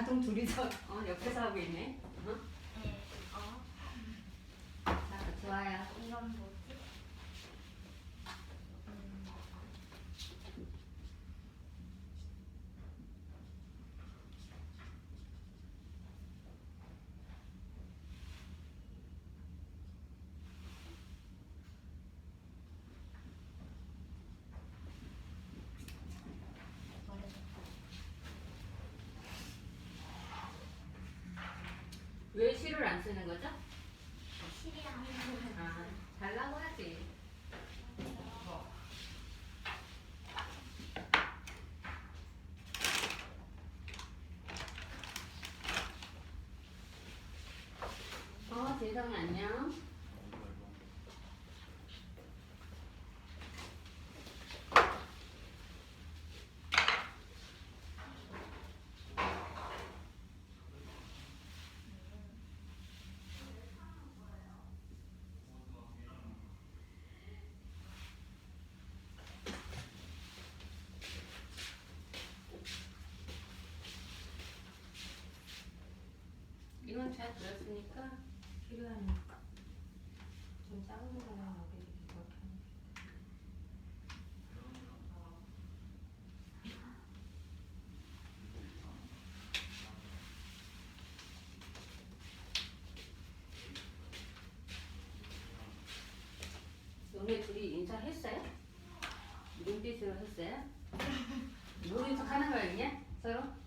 자동 둘이서 옆에서 하고 있네. 네. 자, 좋아요. 이건 뭐지? 왜 시를 안 쓰는 거죠? 시리아. 아, 달라고 하지. 재성이 안녕. 이건 잘 들었으니까 필요하니까 좀 작은 거랑 여기 이렇게 하는 너네 둘이 인사했어요? 눈빛으로 했어요? 모른 척 하는 거 아니냐? 서로? 네.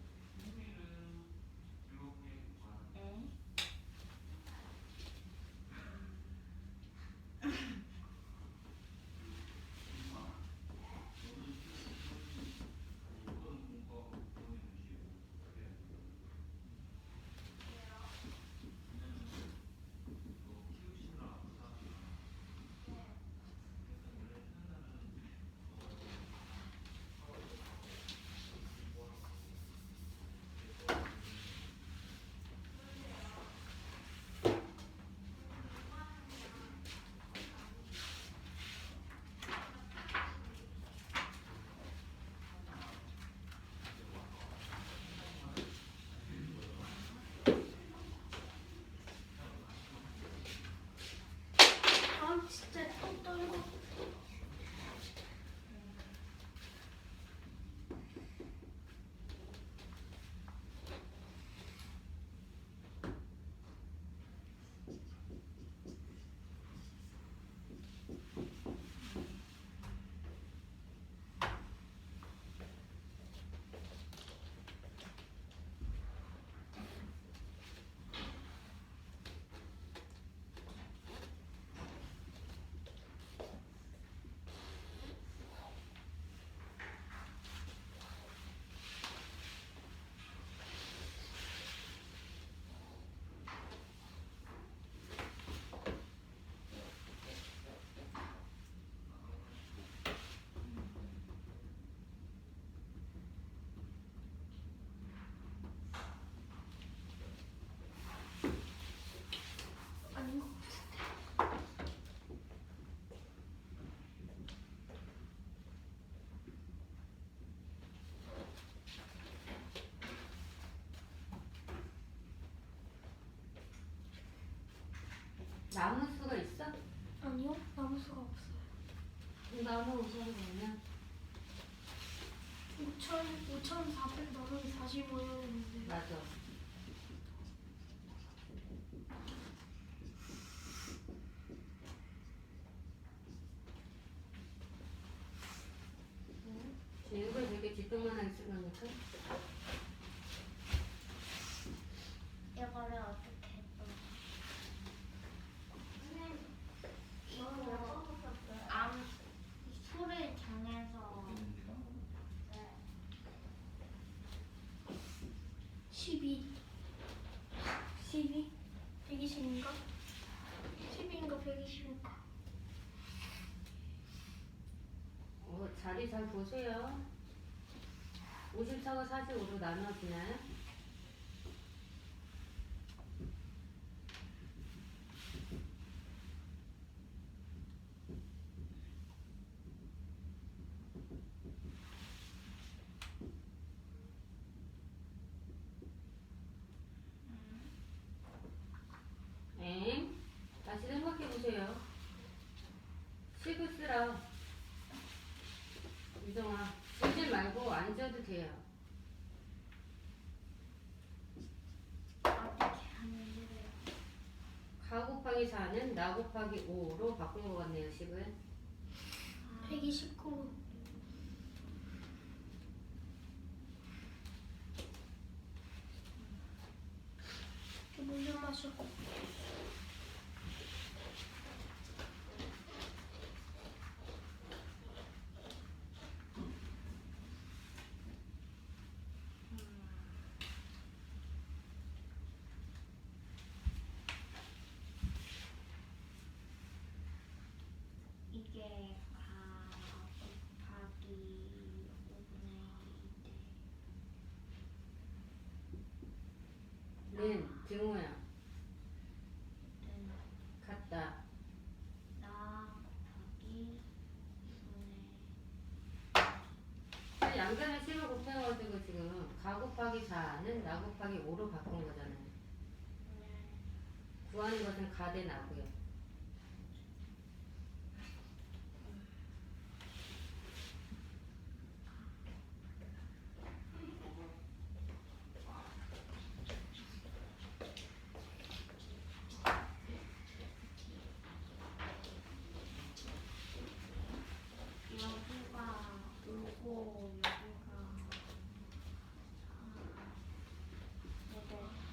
진짜 또 떨고. 아닌 것 같은데. 나무 수가 있어? 아니요, 나무 수가 없어요. 나무 우선 보면 5,400 나누기 45여야 되는데. 맞아. 이걸 되게 뒷동만하게 쓴 거니까. 이거를 어떻게 또? 이거 수를 정해서 12 120인가? 12인가 120인가? 자리 잘 보세요. 54가 45로 나눠지나요? 곱하기 4는 나 곱하기 5로 바꾼 것 같네요. 10을. 129. 물좀 마셔. 이게 곱하기 5분의 2대 는 증오야. 는 같다. 나 곱하기 2분의 양변에 10을 곱해가지고 지금 가 곱하기 4는 나 곱하기 5로 바꾼 거잖아요. 구하는 것은 가 대 나고요. 여기가 5고 여기가 4.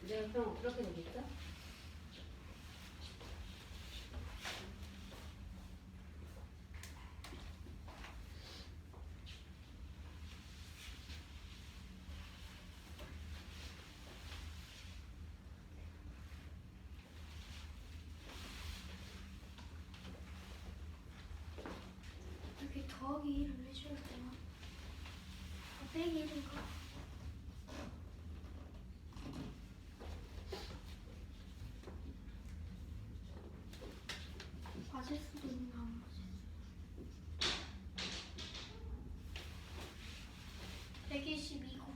네, 그럼 이렇게 되겠죠? 이렇게 더하기 1을 해줘야 되나? 빼기 1인가? 맞을 수도 있나 안 맞을 수도. 122고.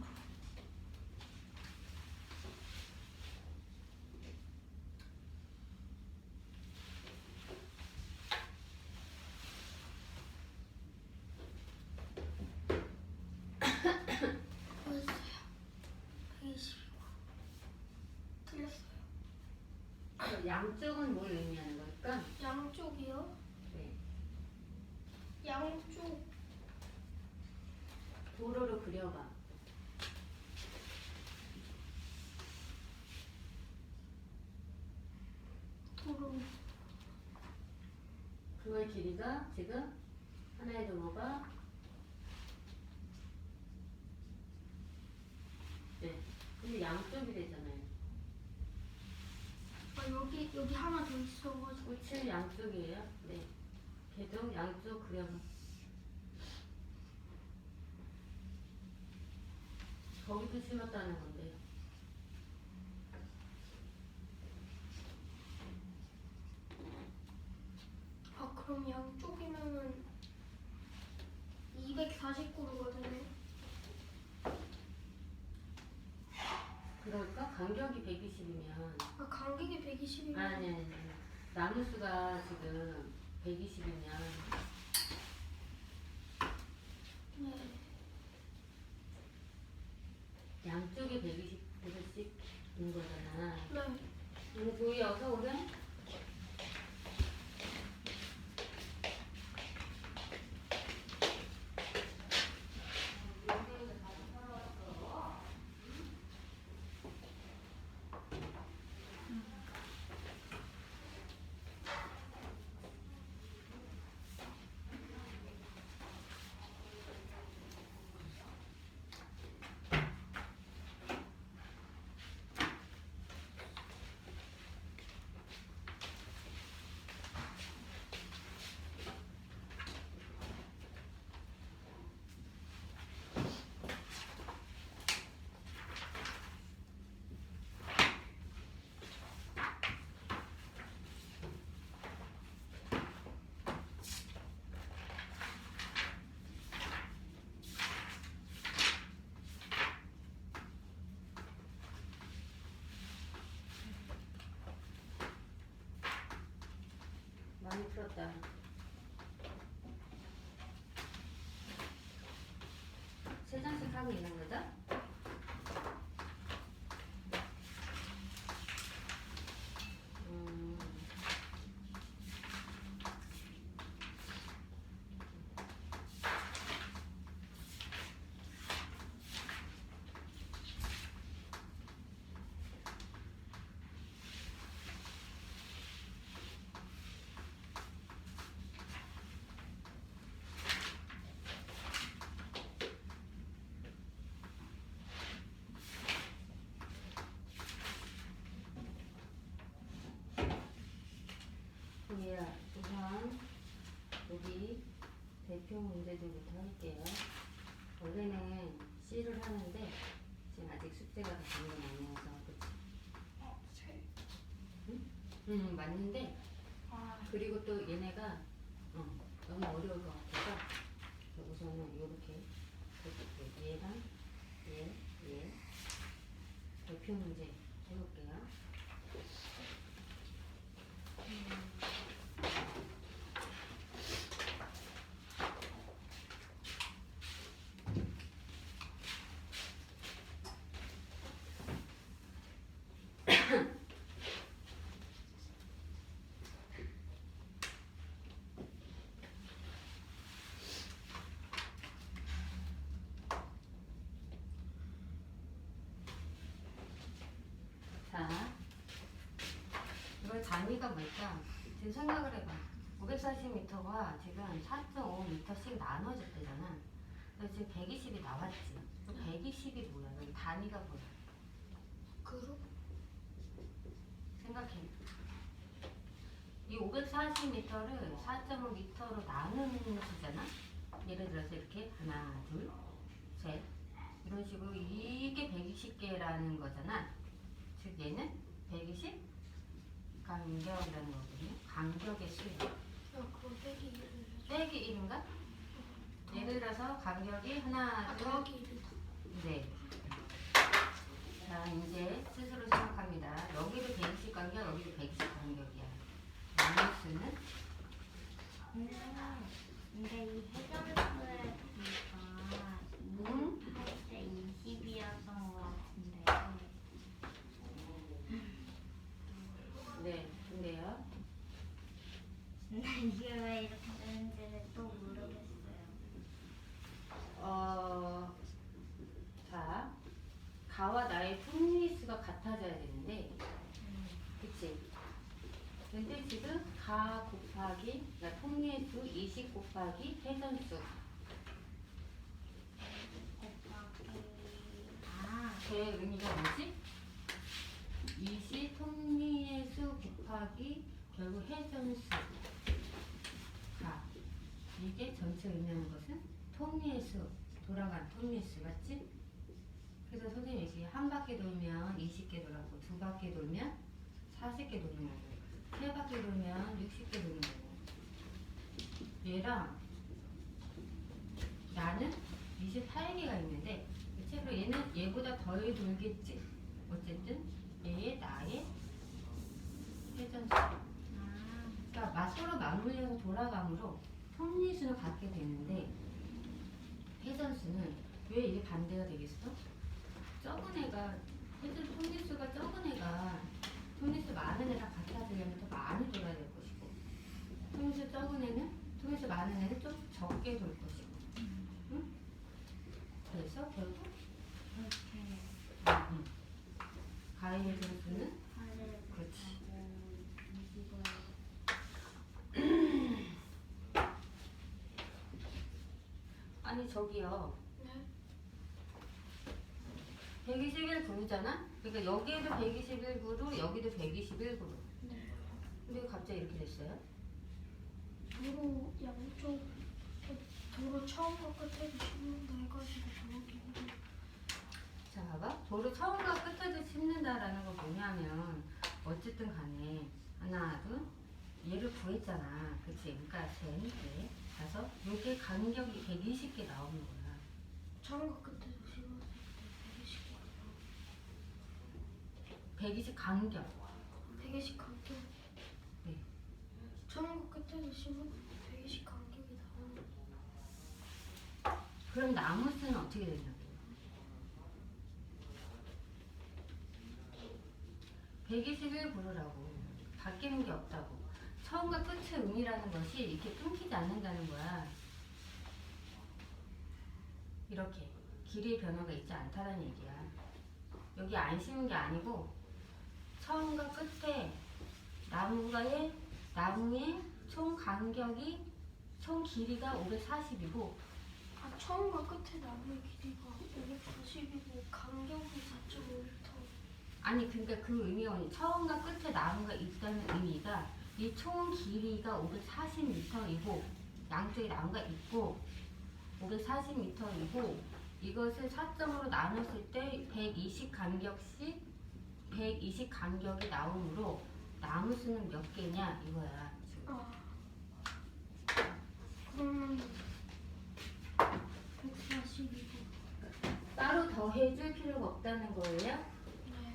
뭐였어요? 122고. 틀렸어요. 양쪽은 뭘 의미하는 걸까? 양쪽이요? 네. 양쪽 도로로 그려봐. 도로. 그걸 길이가 지금 하나의 도로가 네. 근데 양쪽이 되잖아요. 아 여기 하나 더 있어가지고. 꽃이 양쪽이에요. 네. 걔도 양쪽 그려봐. 거기도 심었다는 건데. 아 그럼 양쪽이면은 249도가 되네. 그럴까? 간격이 120이면 아 간격이 120이면 아니. 나무 수가 지금 120이면 네. 양쪽이 120인 거잖아. 네. 조이 어서 오래? 대표 문제들부터 할게요. 원래는 C를 하는데 지금 아직 숙제가 다 된 건 아니어서 그치? 세. 맞는데 아, 그리고 또 얘네가 너무 어려울 것 같아서 우선은 이렇게 얘랑 얘 대표 문제 해볼게요. 자, 이걸 단위가 뭘까? 지금 생각을 해봐. 540m가 지금 4.5m씩 나눠졌대잖아. 그래서 지금 120이 나왔지. 120이 뭐야? 여기 단위가 뭐야? 그룹? 생각해. 이 540m를 4.5m로 나누는 수잖아. 예를 들어서 이렇게 하나, 둘, 셋 이런 식으로 이게 120개라는 거잖아. 즉 얘는 120 간격이라는 거거든요. 간격의 수야. 그럼 빼기 1을 빼기 1인가? 예를 들어서 간격이 하나, 둘, 더하기 1을 네. 자, 이제 스스로 생각합니다. 여기도 120 간격, 여기도 120 간격이야. 마이너스는? 근데 이 회전수에 보니까 2할 때 20이었던 것 같은데. 네, 근데요. 근데 이게 왜 이렇게 되는지를 또 모르겠어요. 자, 가와 나의 통리수가 같아져야 되는데, 그치? 근데 지금 가 곱하기, 그러니까 통리수 20 곱하기 회전수. 제 의미가 뭐지? 20 통리의 수 곱하기 결국 회전수. 자, 이게 전체 의미하는 것은 통리의 수, 돌아간 통리의 수, 맞지? 그래서 선생님이 얘기해. 한 바퀴 돌면 20개 돌았고, 두 바퀴 돌면 40개 도는 거고, 세 바퀴 돌면 60개 도는 거고. 얘랑 나는 28개가 있는데, 그리고 얘는 얘보다 덜 돌겠지? 어쨌든 얘의 나의 회전수. 그러니까 서로 맞물려서 돌아감으로 통리수는 같게 되는데 회전수는 왜 이게 반대가 되겠어? 적은 애가 회전 통리수가 적은 애가 통리수 많은 애랑 같아지려면 더 많이 돌아야 될 것이고 통리수 적은 애는 통리수 많은 애는 좀 적게 돌 것이고 응? 그래서 결국 가의 회전수는 그렇지. 아니 저기요. 네? 121그루잖아? 그러니까 여기에도 121그루, 여기도 121그루. 네. 근데 왜 갑자기 이렇게 됐어요? 도로 양쪽 도로 처음과 끝에도 심는다 해가지고 더하기 1을. 자, 봐봐. 도로 처음과 끝에도 씹는다라는 건 뭐냐면 어쨌든 간에 하나, 둘 얘를 구했잖아. 그치? 그러니까 셋, 넷, 다섯 요게 간격이 120개 나오는 거야. 처음과 끝에도 심었을 때 120 간격. 120 간격. 네. 처음과 끝에도 심었을 때 120 간격이 나오는. 그럼 나무 수는 어떻게 되냐고. 121그루라고. 바뀌는 게 없다고. 처음과 끝의 의미라는 것이 이렇게 끊기지 않는다는 거야. 이렇게 길이의 변화가 있지 않다는 얘기야. 여기 안 심은 게 아니고 처음과 끝에 나무의 총 간격이 총 길이가 540이고 아, 처음과 끝에 나무의 길이가 540이고 간격이 4.5m. 아니 그러니까 그 의미가 뭐냐 처음과 끝에 나무가 있다는 의미가 이 총 길이가 540m이고 양쪽에 나무가 있고 540m이고 이것을 4점으로 나눴을 때 120 간격씩 120 간격이 나오므로 나무 수는 몇 개냐 이거야. 지금. 그러면 140이고. 따로 더해줄 필요가 없다는 거예요. 네.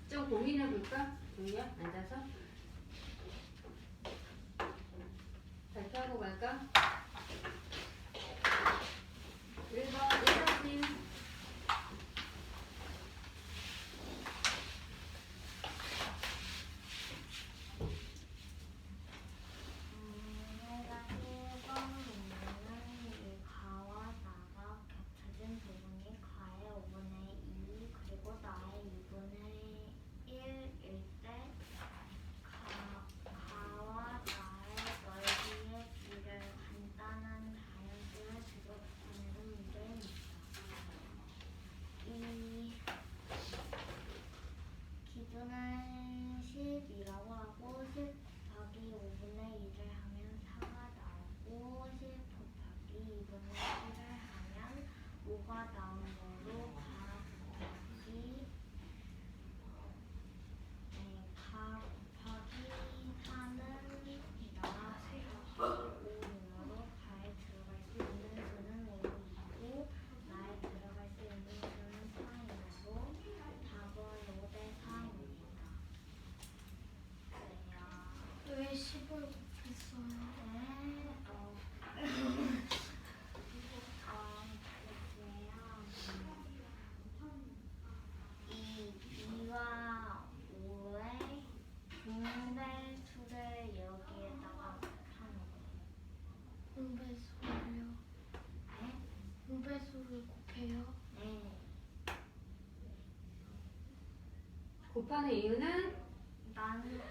좀 고민해 볼까? 조이야 앉아서 발표하고 갈까? 1번 1번님 내가 1번 보면은 이 가와 나가 겹쳐진 부분이 가의 5분의 2 그리고 나의 2분의 1일 때 가와 나의 넓이의 비를 간단한 자연수를 비교하는 문제입니다. 이 기준은 10이라고 하고 10 곱하기 5분의 2를 하면 4가 나오고 10 곱하기 2분의 1을 하면 5가 나오므로 가 곱하기 가 곱하기 4는 나 곱하기 5이므로 가에 들어갈 수 있는 수는 5이고 나에 들어갈 수 있는 수는 4이므로 답은 5대 4입니다. 왜 10을 곱했어요? 이 B와 5의 분배수를 여기에다가 곱하는 거예요. 분배수를요? 네? 분배수를 곱해요? 네. 곱하는 이유는 나는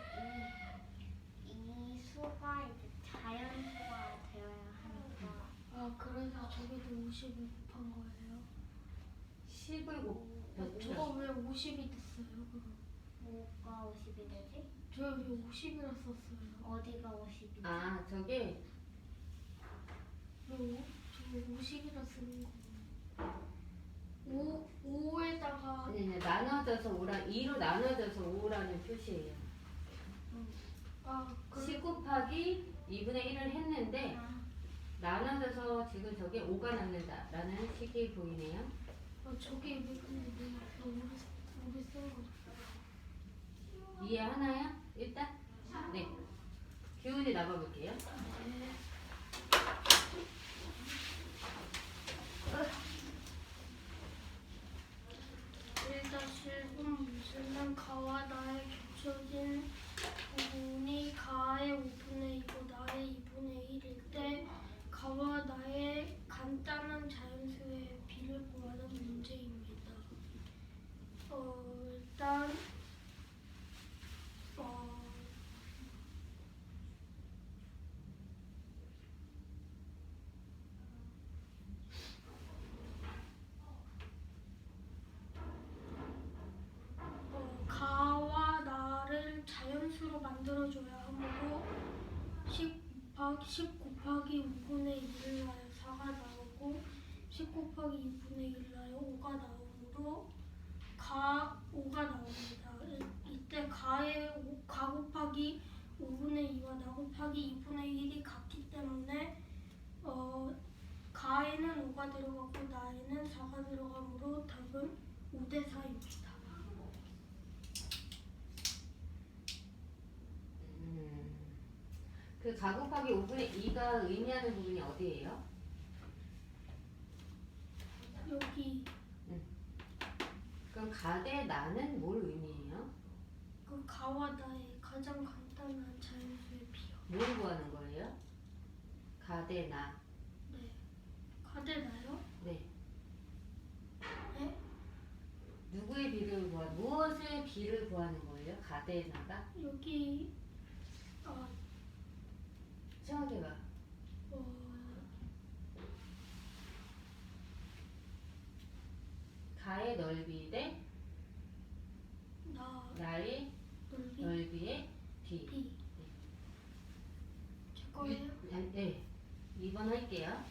이 수가 이제 자연수가 되어야 하니까 그래서 저기도 50을 곱한 거예요? 10을 저거 왜 50이 됐어요, 그럼? 뭐가 50이 되지? 저 왜 50이라 썼어요? 어디가 50이지? 아 저게 저거 50이라 쓰는 거예요. 5에다가 아니 나눠져서 5라 2로 나눠져서 5라는 표시예요. 그 10 곱하기 2분의 1을 했는데 나눠져서 지금 저게 5가 남는다라는 식이 보이네요. 저게 왜 근데 왜 우리 쓴 거죠? 이해하나요? 일단? 네. 교훈이 나가볼게요. 일단 실분 문제는 가와 나의 겹쳐진 부분이 가의 5분의 2고 나의 2분의 1일 때 가와 나의 간단한 자연수의 비를 구하는 문제입니다. 일단 가와 나를 자연수로 만들어줘야 하므로 10 곱하기 5분의 2를 하여 4가 나오고 10 곱하기 2분의 1 나요. 5가 나오므로 가 5가 나옵니다. 이때 가 곱하기 5분의 2와 나 곱하기 2분의 1이 같기 때문에 가에는 5가 들어가고 나에는 4가 들어가므로 답은 5대 4입니다. 그 가 곱하기 5분의 2가 의미하는 부분이 어디예요? 여기 그럼 가 대 나는 뭘 의미해요? 그 가와 나의 가장 간단한 자연수의 비요. 뭘 구하는 거예요? 가 대 나. 네. 가대 나요? 네. 네? 누구의 비를 무엇의 비를 구하는 거예요? 가 대 나가? 여기 생각해봐. 가의 넓이 대 나의 넓이 넓이의 비. B. 제 거예요? 네. 2번 할게요.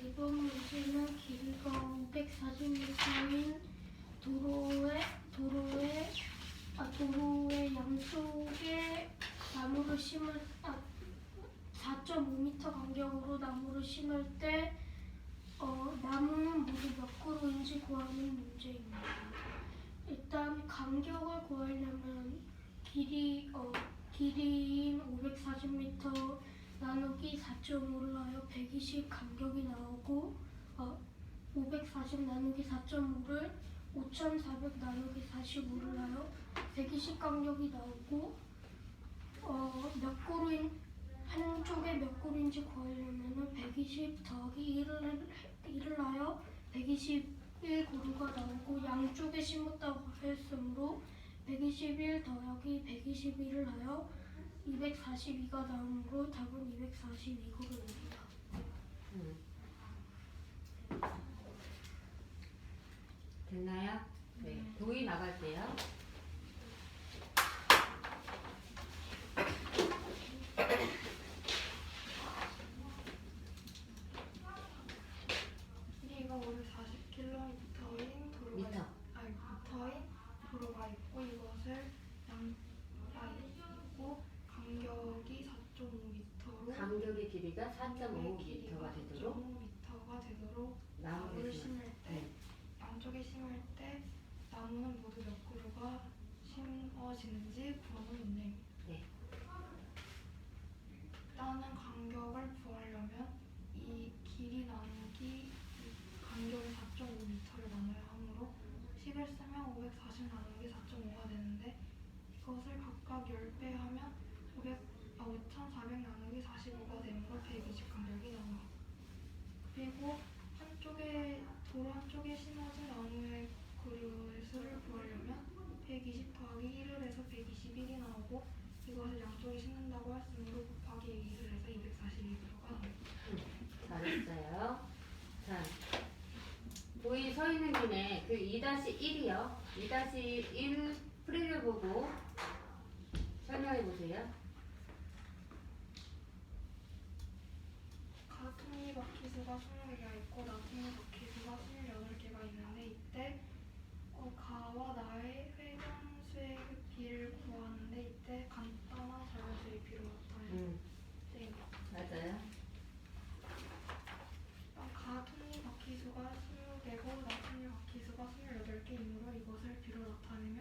이번 문제는 길이가 540m인 도로의 양쪽에 나무를 심을 4.5m 간격으로 나무를 심을 때 나무는 모두 몇 그루인지 구하는 문제입니다. 일단 간격을 구하려면 길이인 540m 나누기 4.5를 하여 120 간격이 나오고 540 나누기 4.5를 5400 나누기 45를 하여 120 간격이 나오고 몇 그루인 한쪽에 몇 그루인지 구하려면 120 더하기 1을 하여 121 그루가 나오고 양쪽에 심었다고 했으므로 121 더하기 121을 하여 242가 나오므로 답은 242그루입니다. 됐나요? 네. 도희 나갈게요. 길이가 540km인 미터. 도로가 있고 이것을 있고 간격이 4.5m로 간격의 길이가 4.5m가 되도록 4.5m가 되도록 나무를 나무를 심을 심을 때 양쪽에 심을 때 나무는 모두 몇 그루가 심어지는지 구하는 문제입니다. 네. 일단은 간격을 구하려면 이 길이 나누기 간격을 4.5m를 나눠야 하므로 10을 쓰면 540 나누기 4.5가 되는데 이것을 각각 10배 하면 5400 나누기 45가 되므로 120 간격이 나옵니다. 그리고 도로 한쪽에 심어진 나무의 그릇을 구하려면 120 더하기 1을 해서 121이 나오고 이것을 양쪽에 심는다고 했으므로 곱하기 2를 해서 242그루가 나옵니다. 잘했어요. 자, 도희 서 있는 김에 그 2-1이요. 2-1 풀이를 보고 설명해 보세요. 가톱니바퀴수가 20개가 있고 나톱니바퀴수가 28개가 있는데 이때 가와 나의 회전수의 비를 구하는데 이때 간단한 자연수의 비로 나타내는 네. 맞아요. 가톱니바퀴수가 20개고 나톱니바퀴수가 28개이므로 이것을 비로 나타내면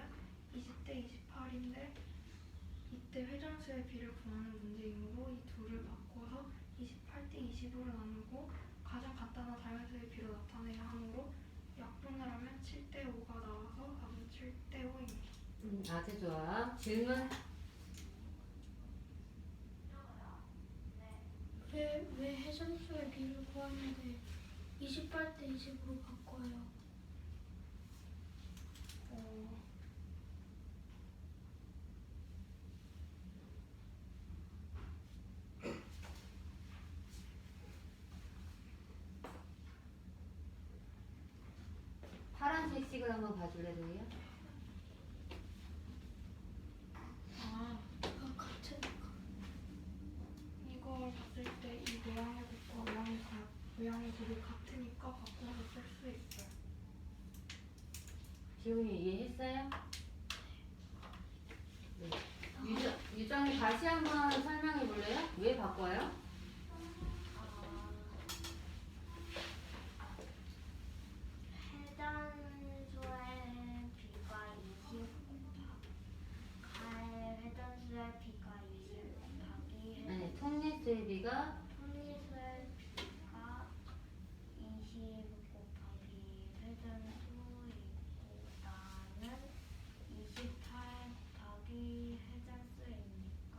20대 28인데 이때 회전수의 비를 구하는 문제이므로 이 둘을 바꿔서 28대 20으로 나누고 가장 간단한 자연수의 비로 나타내야 하므로 약분을 하면 7대 5가 나와서 답은 7대 5입니다. 아주 좋아. 질문? 왜 회전수의 비를 구하는데 28대 20으로 바꿔요? 파란색 식을 한번 봐줄래, 도희야? 같으니까. 이걸 봤을 때 이 길이 같으니까 바꿔서 쓸 수 있어요. 지훈이 이해했어요? 네. 유정이 다시 한번 설명해 볼래요? 왜 바꿔요? 회전수의 비가 20 가의 회전수의 비가 20 곱하기 아니, 통리수의 비가 통리수의 비가 20 곱하기 회전수이고 나는 28 곱하기 회전수이니까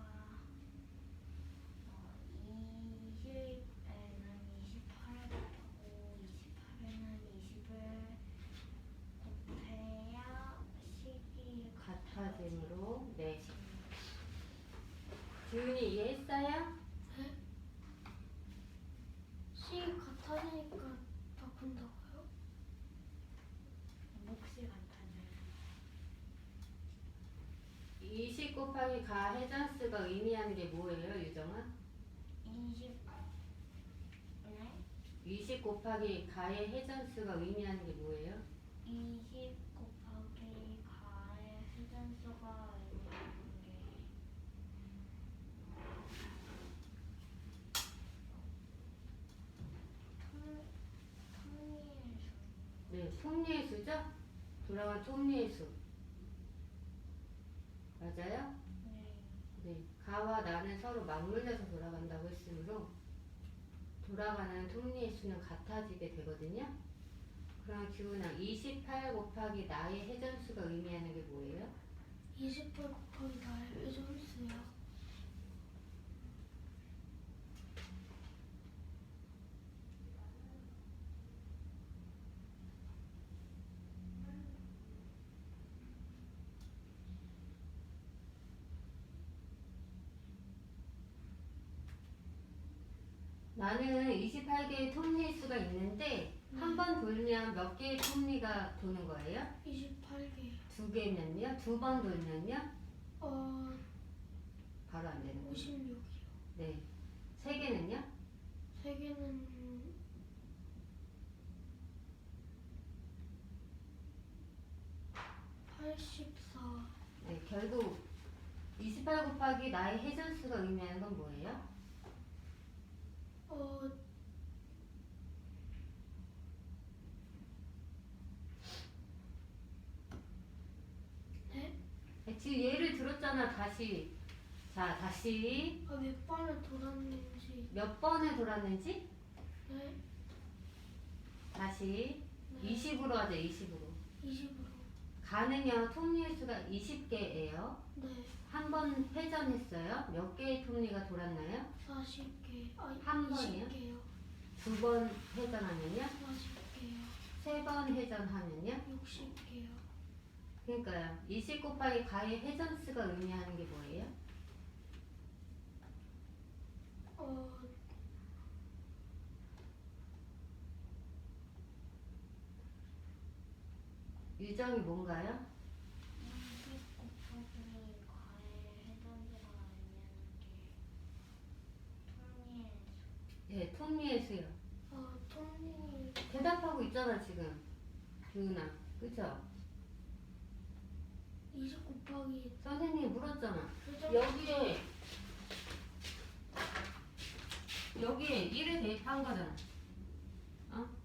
20에는 28 곱하고 28에는 20을 곱해야 식이 같아짐으로. 네. 지훈이 이해했어요? 네? 시 같아지니까 바꾼다고요? 몫이 같아져요. 20 곱하기 가 해전수가 의미하는 게 뭐예요, 유정아? 20 네? 20 곱하기 가의 해전수가 의미하는 게 뭐예요? 20 곱하기 가의 회전수가 의미하는 게 통리의 수. 네, 톱니의 수죠? 돌아간 톱니의 수. 맞아요? 네. 네, 가와 나는 서로 맞물려서 돌아간다고 했으므로 돌아가는 톱니의 수는 같아지게 되거든요. 그럼 기훈아, 28 곱하기 나의 해전수가 의미하는 게 뭐예요? 28 곱하기 나의 회전수요. 나는 28개의 톱니의 수가 있는데 한 번 돌면 몇 개의 톱니가 도는 거예요? 28개. 2개면요? 2번 돌면요? 바로 안 되는 거예요. 56이요. 네. 3개는요? 3개는 84. 네, 결국 28 곱하기 나의 해전수가 의미하는 건 뭐예요? 네? 지금 예를 들었잖아. 다시. 자, 다시 몇 번을 돌았는지. 몇 번을 돌았는지 네? 다시 네. 20으로 하자. 20으로. 20으로. 가는요. 톱니의 수가 20개예요. 네. 한 번 회전했어요. 몇 개의 톱니가 돌았나요? 40개. 한 번이요? 20개요. 2번 회전하면요? 40개요. 3번 회전하면요? 60개요. 그러니까요. 20 곱하기 가의 회전수가 의미하는 게 뭐예요? 유정이 뭔가요? 20 곱하기 가의 회전수가 의미하는 게 통리의 수. 네, 톱니의 수요. 톱니. 대답하고 있잖아 지금. 기훈아, 그쵸? 20 곱하기 선생님이 물었잖아. 회전. 여기에 1을 대입한 거잖아.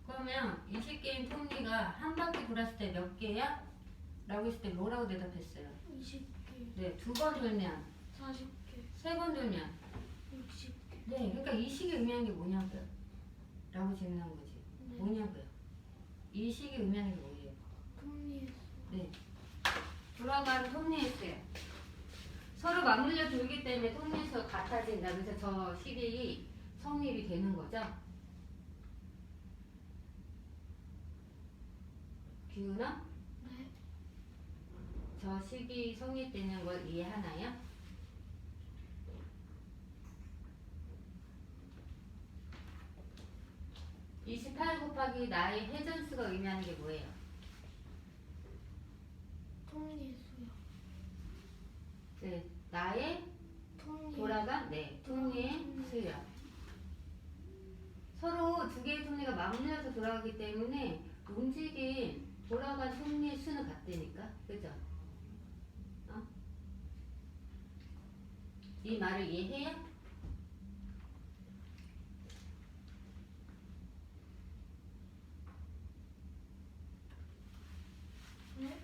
그러면 20개인 톱니가 한 바퀴 돌았을 때 몇 개야? 라고 했을 때 뭐라고 대답했어요? 20개. 네, 2번 돌면, 40개. 3번 돌면. 60개. 네, 그러니까 이 식이 의미하는 게 뭐냐고요? 라고 질문한 거지. 네. 뭐냐고요? 이 식이 의미하는 게 뭐예요? 톱니의 수. 네. 돌아가는 톱니의 수예요. 서로 맞물려 돌기 때문에 톱니의 수가 같아진다. 그래서 저 식이 성립이 되는 거죠. 기훈아? 네. 저 식이 성립되는 걸 이해하나요? (28) 곱하기 나의 회전수가 의미하는 게 뭐예요? 톱니의 수요. 네, 나의 톱니. 돌아간 네 톱니의 수요. 서로 두 개의 톱니가 맞물려서 돌아가기 때문에 움직임 돌아간 톱니의 수는 같다니까. 그죠? 어? 이 말을 이해해요? 네?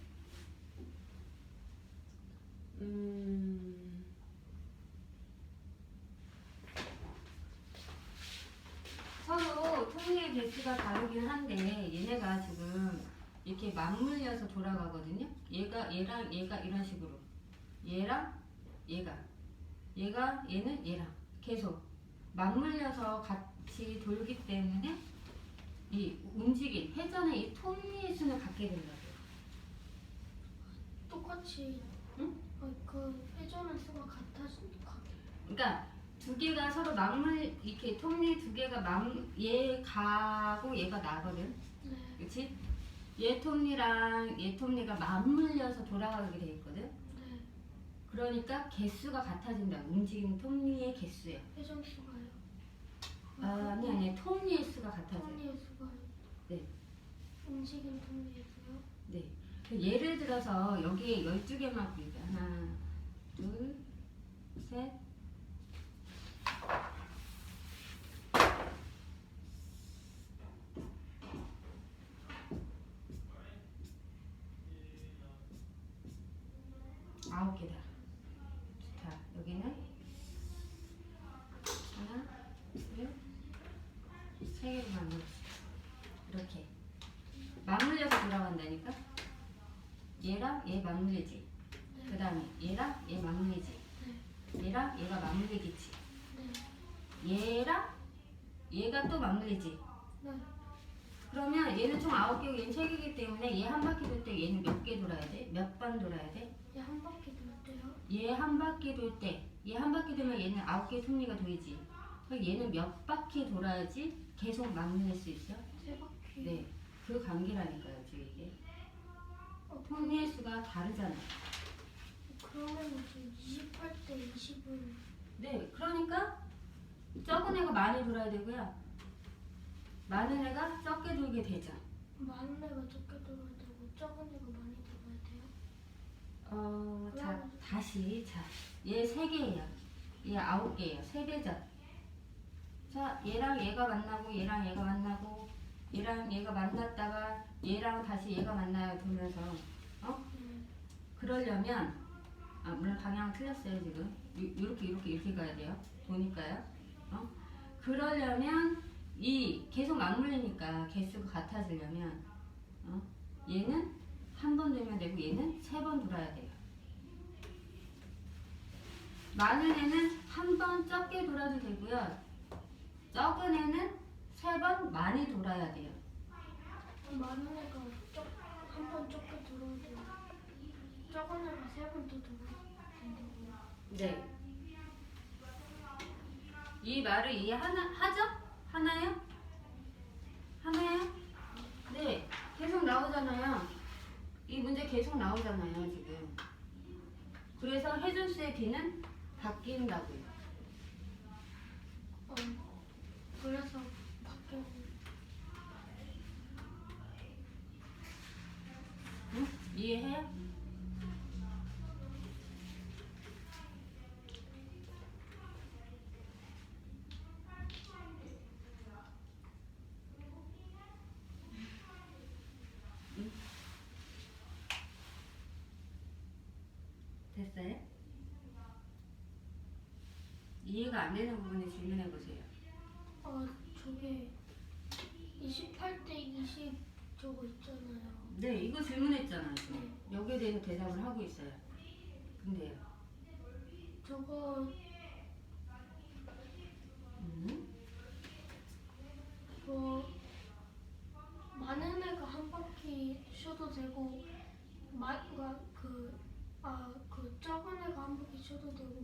서로 톱니의 개수가 다르긴 한데 얘네가 지금 이렇게 맞물려서 돌아가거든요. 얘랑 얘가 이런 식으로 얘랑 얘는 얘랑 계속 맞물려서 같이 돌기 때문에 이 움직임 회전의 이 톱니의 수는 같게 된다고요. 똑같이 응? 그 회전의 수가 그러니까 두 개가 서로 이렇게 톱니 두 개가 얘 가고 얘가 나거든. 네. 그렇지? 얘 톱니랑 얘 톱니가 맞물려서 돌아가게 돼 있거든. 네. 그러니까 개수가 같아진다. 움직이는 톱니의 개수예요. 회전 수가요? 아니 톱니의 수가 같아져요. 톱니의 수가요? 네. 움직임 톱니의 수요? 네. 그 예를 들어서 여기에 12개만 보이자. 하나, 둘, 셋. 아홉 개다. 자, 여기는 하나, 둘, 세 개로 만들었어. 이렇게 맞물려서 돌아간다니까. 얘랑 얘 맞물리지. 네. 그 다음에 얘랑 얘 맞물리지. 네. 얘랑 얘가 맞물리겠지. 네. 얘랑 얘가 또 맞물리지. 네. 그러면 얘는 총 9개고 얘는 3개이기 때문에 얘 한 바퀴 돌 때 얘는 몇 개 돌아야 돼? 몇 번 돌아야 돼? 얘 한 바퀴 돌 때요? 얘 한 바퀴 돌 때, 얘 한 바퀴 돌면 얘는 9개의 톱니가 돌지. 그럼 얘는 몇 바퀴 돌아야지 계속 맞물릴 수 있어? 세 바퀴. 네, 그 관계라니까요, 지금 이게. 어, 톱니의 수가 다르잖아. 그러면 지금 28대 20은 네, 그러니까 적은 애가 많이 돌아야 되고요. 많은 애가 적게 돌게 되죠. 많은 애가 적게 돌아야 되고 적은 애가 많이 돌아야 돼요? 자, 다시. 자, 얘 3개예요. 얘 9개예요. 3배죠. 자, 얘랑 얘가 만나고, 얘랑 얘가 만나고, 얘랑 얘가 만났다가, 얘랑 다시 얘가 만나요. 돌면서. 그러려면, 물론 방향 틀렸어요, 지금. 이렇게 가야 돼요. 도니까요. 그러려면, 계속 맞물리니까 개수가 같아지려면, 얘는 한 번 돌면 되고, 얘는 3번 돌아야 돼요. 많은 애는 한 번 적게 돌아도 되고요. 적은 애는 3번 많이 돌아야 돼요. 많은 애가 한 번 적게 돌아야 되고 적은 애가 3번 더 돌아야 된다고요? 네. 이 말을 이해하죠? 하나요? 하나요? 네. 계속 나오잖아요. 이 문제 계속 나오잖아요, 지금. 그래서 해준수의 B는 바뀐다고요. 그래서 바뀌고 응? 이해해요? 응? 됐어요? 이해가 안 되는 부분에 질문해 보세요. 저게 28대 20 저거 있잖아요. 네, 이거 질문했잖아요. 지금. 여기에 대해서 대답을 하고 있어요. 근데요. 저거 많은 애가 한 바퀴 쉬어도 되고 적은 애가 한 바퀴 쉬어도 되고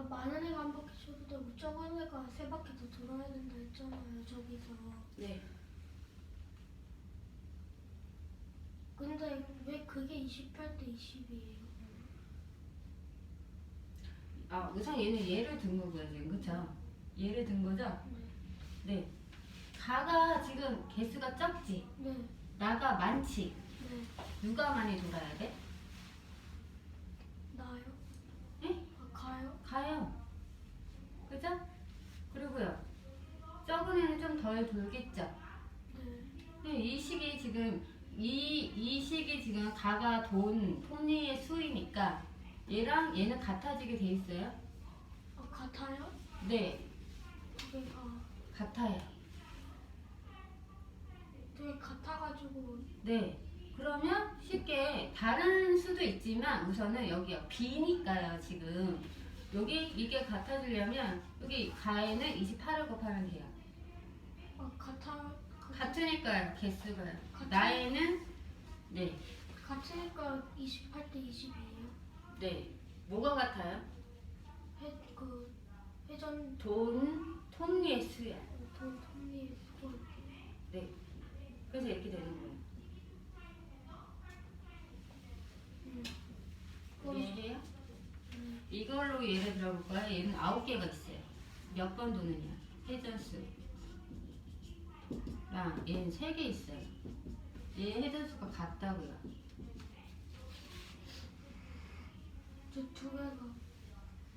많은 애가 한 바퀴 쉬어도 되고 적은 애가 3바퀴 더 돌아야 된다 했잖아요, 저기서. 네. 근데 왜 그게 28대 20이에요? 우선 얘는 예를 든 거고요, 지금. 그쵸? 예를 든 거죠? 네. 네. 가가 지금 개수가 적지? 네. 나가 많지? 네. 누가 많이 돌아야 돼? 나요? 예? 아, 가요? 가요. 그죠? 그리고요. 적은 애는 좀 덜 돌겠죠? 네. 근데 이 시기 지금 이 시기 지금 가가 돈 톱니의 수이니까 얘랑 얘는 같아지게 돼 있어요? 아, 같아요? 네, 그게 같아요. 되게 같아가지고. 네. 그러면 쉽게 다른 수도 있지만 우선은 여기요. B니까요, 지금. 여기 이게 같아지려면 여기 가에는 28을 곱하면 돼요. 아, 같으니까요, 개수가요. 같은- 나에는 네, 같으니까 28대 20이에요. 네. 뭐가 같아요? 회전 돈 톱니의 수야. 돈 톱니의 수가. 네. 그래서 이렇게 되는 거예요. 이해해요? 이걸로 예를 들어볼까요? 얘는 9개가 있어요. 몇 번 도느냐? 회전수. 얘는 3개 있어요. 얘 회전수가 같다고요. 저 두 개가.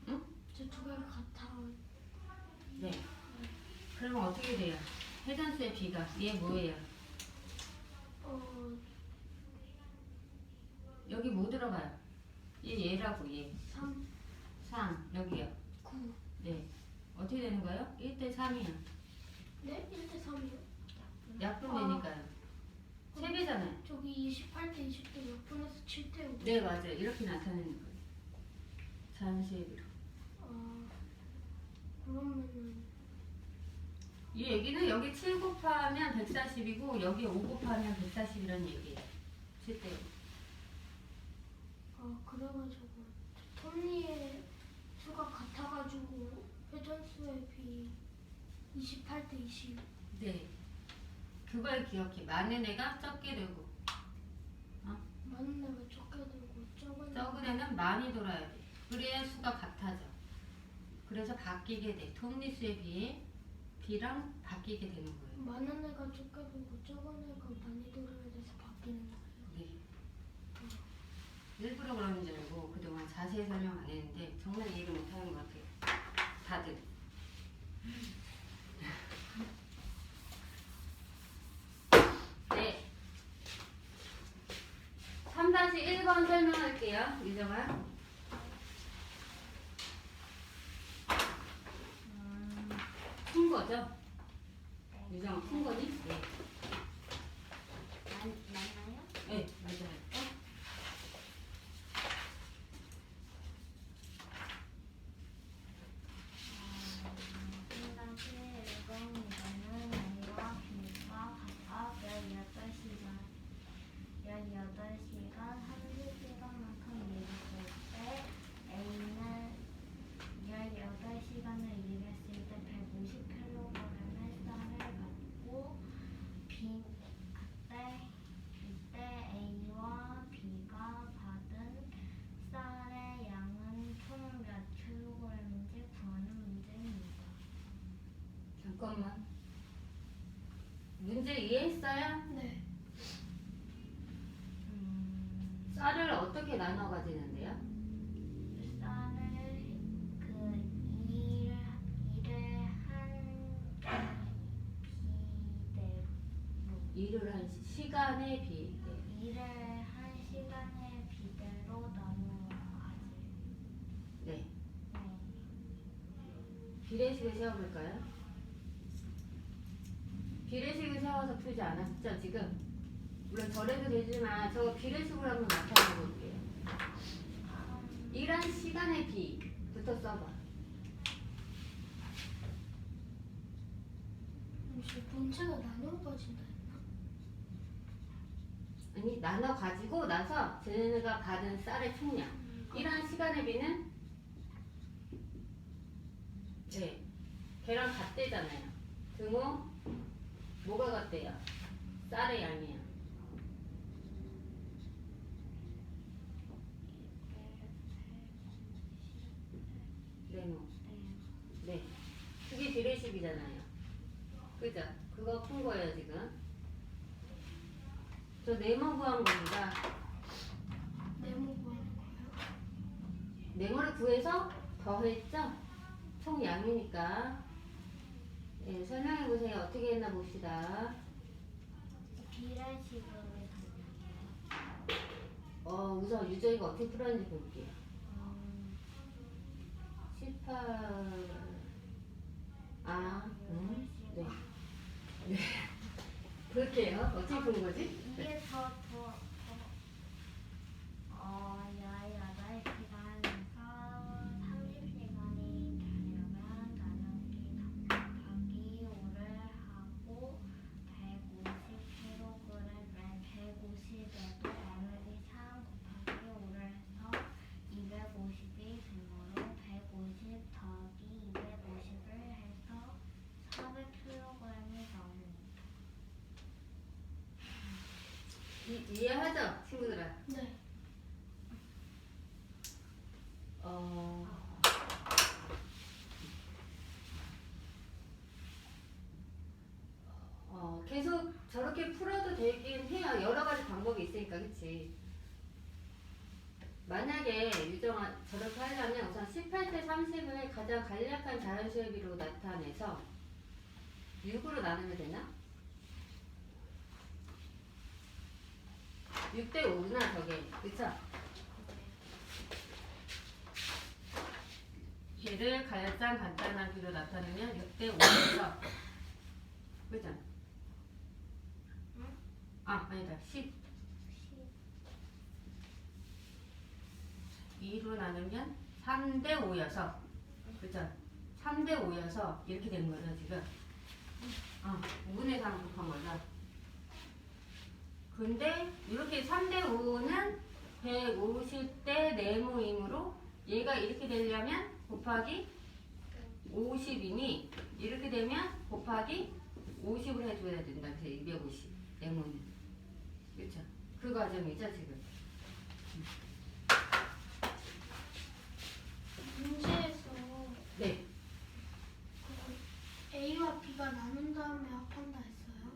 응? 저 두 개가 같아요. 네. 그러면 어떻게 돼요? 회전수의 비가 얘 뭐예요? 여기 뭐 들어가요? 얘라고 얘. 3, 3 여기요. 9. 네. 어떻게 되는 거예요? 1대 3이요. 네? 1대 3이요? 약분되니까요. 3배잖아요. 저기 28대 20대 약분해서 7대 5. 네, 맞아요. 이렇게 나타내는 거예요. 자연수의 비로. 그러면은 이 얘기는 여기 7 곱하면 140이고 여기 5 곱하면 140이라는 얘기예요. 7대 5. 그래가지고 톱니의 수가 같아가지고 회전수의 비 28대 20. 네. 그걸 기억해. 많은 애가 적게 되고 많은 애가 적게 되고 적은 애는 많이 돌아야 돼. 그래야 수가 같아져. 그래서 바뀌게 돼. 톱니수에 비해 비랑 바뀌게 되는 거예요. 많은 애가 적게 되고 적은 애가 많이 돌아야 돼서 바뀌는 거예요. 네. 일부러 그러는 줄 알고 그동안 자세히 설명 안 했는데 정말 이해를 못하는 것 같아요. 다들. 네. 3-1번 설명할게요. 유정아. 푼 거죠? 유정아 푼 거니? 네. 맞나요? 네, 맞아요. 다시 일본이라는 A와 B가 각각 18시간 30시간만큼 일했을 때 A는 18시간을 일했을 때 150kg의 쌀을 받고 이때 A와 B가 받은 쌀의 양은 총 몇 킬로그램인지 구하는 문제입니다. 잠깐만. 문제 이해했어요? 네. 쌀을 어떻게 나눠 가지는데요? 쌀을 일을 한 일을 한 시간에 비해. 일을 한 시간의 비대로 나누어야지. 네. 네. 비례식을 세워볼까요? 비례식을 세워서 풀지 않았죠, 지금? 물론 저래도 되지만 저거 비례식으로 한번 나타내 볼게요. 일한 시간의 비부터 써봐. 혹시 본체가 나눠가진다 했나? 아니, 나눠 가지고 나서 쟤네가 받은 쌀의 총량. 일한 시간의 비는 네, 걔랑 같대잖아요. 등호 뭐가 같대요? 쌀의 양이야. 네모. 네. 그게 비례식이잖아요. 그죠? 그거 푼 거예요 지금. 저 네모 구한 겁니다. 네모 구하는 거예요? 네모를 구해서 더했죠? 총 양이니까. 예, 설명해 보세요. 어떻게 했나 봅시다. 비례식으로 달려요. 우선 유저이가 어떻게 풀었는지 볼게요. 음, 18. 네. 네. 그렇게요. 어떻게 푼 거지? 이게 더 18시간에서 30시간이 되려면 나누기 곱하기 5를 하고 150kg에 150에도 나누기 3 곱하기 5를 해서 250이 되므로 150 더하기 250을 해서 400kg이 나옵니다. 이해하죠? 친구들아. 네. 계속 저렇게 풀어도 되긴 해요. 여러 가지 방법이 있으니까, 그치? 만약에 유정아 저렇게 하려면 우선 18대 30을 가장 간략한 자연수의 비로 나타내서 6으로 나누면 되나? 6대 5구나 저게. 그쵸? 얘를 가장 간단한 비로 나타내면 6대 5에서 그죠? 아니다. 10 2로 나누면 3대 5여서 그죠? 3대 5여서 이렇게 되는 거죠 지금. 5분의 3 곱한 거죠. 근데 이렇게 3대 5는 150대 네모이므로 얘가 이렇게 되려면 곱하기 50이니 이렇게 되면 곱하기 50을 해줘야 된다. 그래서 250 네모는. 그렇죠? 그 과정이죠 지금. 문제에서 네. A와 B가 나눈 다음에 합한다 했어요?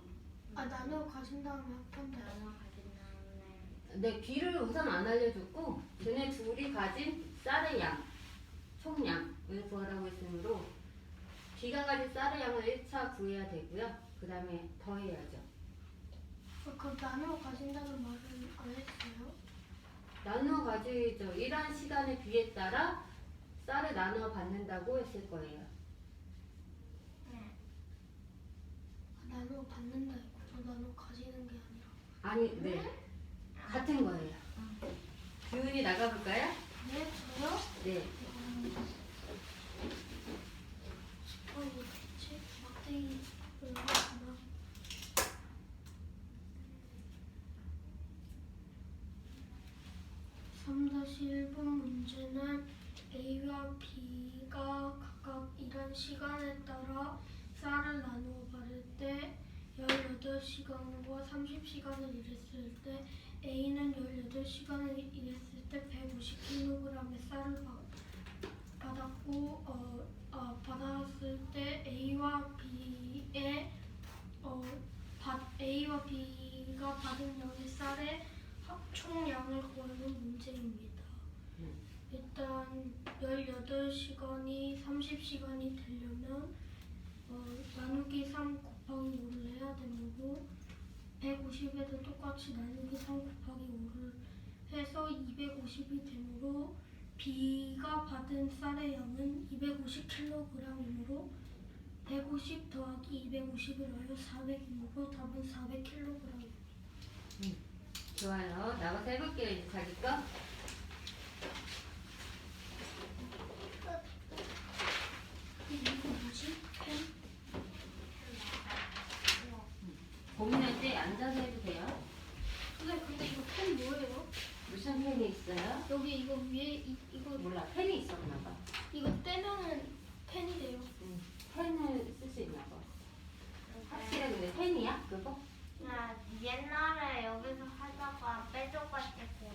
나누어 가진 다음에 합한다 했어요? 나눠 가진 다음에 네, B를 우선 안 알려줬고 쟤네 둘이 가진 쌀의 양, 총량을 구하라고 했으므로 B가 가진 쌀의 양을 1차 구해야 되고요. 그 다음에 더해야죠. 그럼 나누어 가진다는 말은 안 했어요? 나누어 가지죠. 일한 시간의 B에 따라 쌀을 나누어 받는다고 했을 거예요. 네. 나누어 받는다 했고 저 나누어 가지는 게 아니라. 아니, 네. 같은 거예요. 규은이 나가볼까요? 네? 저요? 네. 이거 뭐지? 막대기 올라갔구나. 3-1번 문제는 A와 B가 각각 일한 시간에 따라 쌀을 나누어 받을 때 18시간과 30시간을 일했을 때 A는 18시간을 일했을 때 150kg의 쌀을 받았고 받았을 때 A와 B가 받은 양의 쌀의 총량을 구하는 문제입니다. 일단 18시간이 30시간이 되려면 나누기 3 곱하기 5를 해야 되고 150에도 똑같이 나누기 3 곱하기 5를 해서 250이 되므로 B가 받은 쌀의 양은 250kg이므로 150 더하기 250을 하여 400이므로 답은 400kg입니다. 좋아요. 나가서 해볼게요. 이제 자기 거. 이거 뭐지? 펜? 고민할 때 앉아서 해도 돼요. 선생님 근데 이거 펜 뭐예요? 무슨 펜이 있어요? 여기 이거 위에 이거 몰라. 펜이 있었나 봐. 이거 떼면은 펜이 돼요. 펜을 쓸 수 있나 봐. 확실해. 근데 펜이야? 그거? 나 옛날에 여기서 하다가 빼줘가지고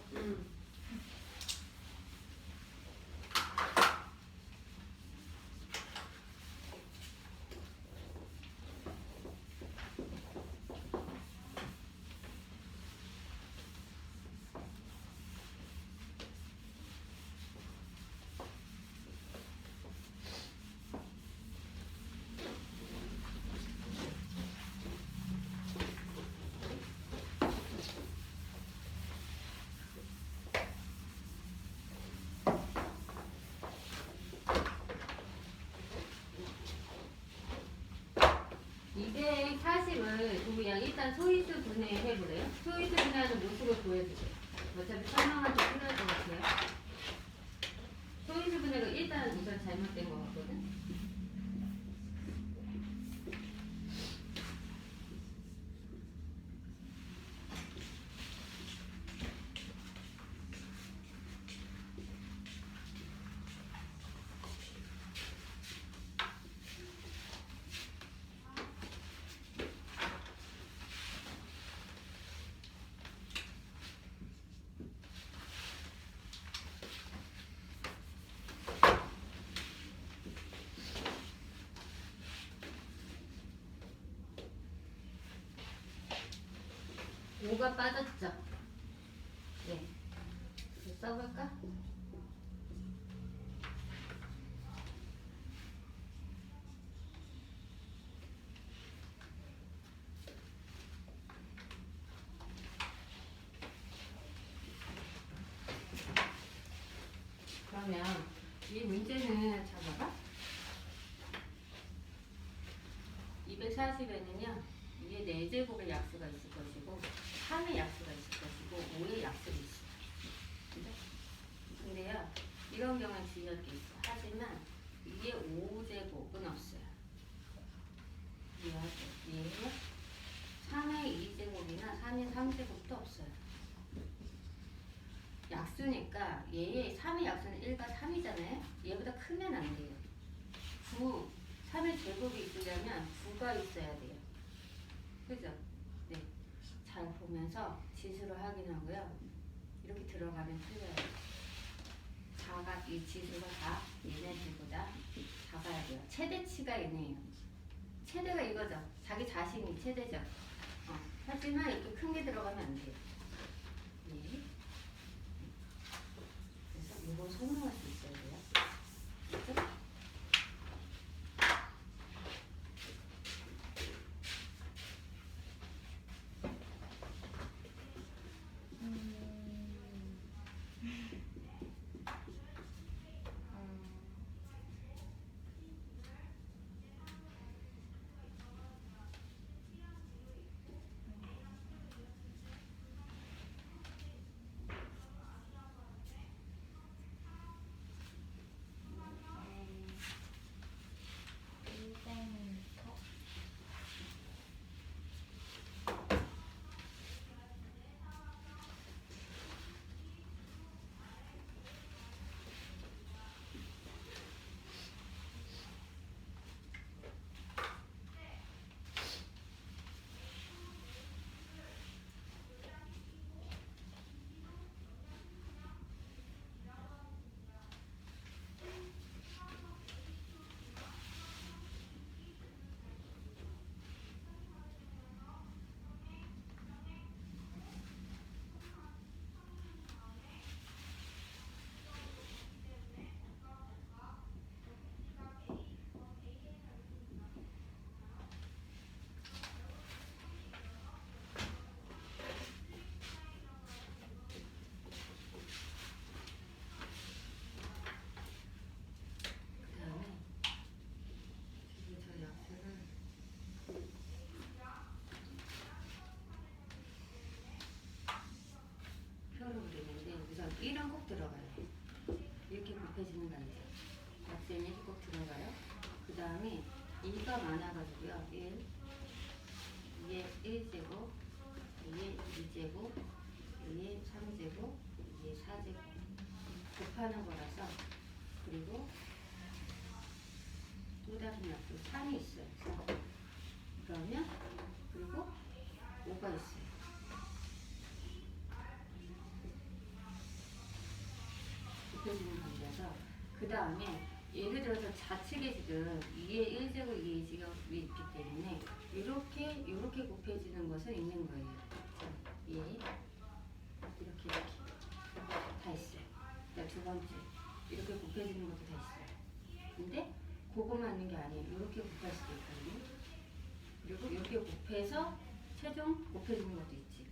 소위수 분해하는 모습을 보여주세요. 어차피 설명할 때 필요할 것 같아요. 소위수 분해가 일단 우선 잘못된 것 같거든. 오가 빠졌죠? 네. 이제 써볼까? 그러면 이 문제는 잡아봐. 240에는요, 이게 4제곱의 약수가 있을 것이고 3의 약수가 있을 것이고 5의 약수가 있어요. 그죠? 근데요, 이런 경우는 주의할 게 있어. 하지만 이게 5제곱은 없어요. 얘는 3의 2제곱이나 3의 3제곱도 없어요. 약수니까 얘의 3의 약수는 1과 3이잖아요. 얘보다 크면 안 돼요. 9, 3의 제곱이 있으려면 9가 있어야 돼요. 그죠? 네. 잘 보면서 지수를 확인하고요. 이렇게 들어가면 틀려요. 4가 이 지수가 다 얘네들보다 작아야 돼요. 최대치가 얘네예요. 최대가 이거죠. 자기 자신이 최대죠. 하지만 이렇게 큰 게 들어가면 안 돼요. 네. 그래서 이거 설명할 수 있어야 돼요. 그죠? 표로 그리는데 우선 1은 꼭 들어가요. 이렇게 곱해지는 거 아니죠? 약수는 이렇게 꼭 들어가요. 그 다음에 2가 많아가지고요. 1, 이게 1제곱, 이게 2제곱, 이게 3제곱, 이게 4제곱 곱하는 거라서. 그리고 또 다른 약수 3이 있어요. 그러면 그리고 5가 있어요. 곱해지는 관계라서. 그 다음에 예를 들어서 좌측에 지금 2의 1제곱 2의 2제곱이 있기 때문에 이렇게 곱해지는 것은 있는 거예요. 자, 이렇게 다 있어요. 자, 두 번째 이렇게 곱해지는 것도 다 있어요. 근데 그거만 있는 게 아니에요. 이렇게 곱할 수도 있거든요. 그리고 이렇게 곱해서 최종 곱해지는 것도 있지.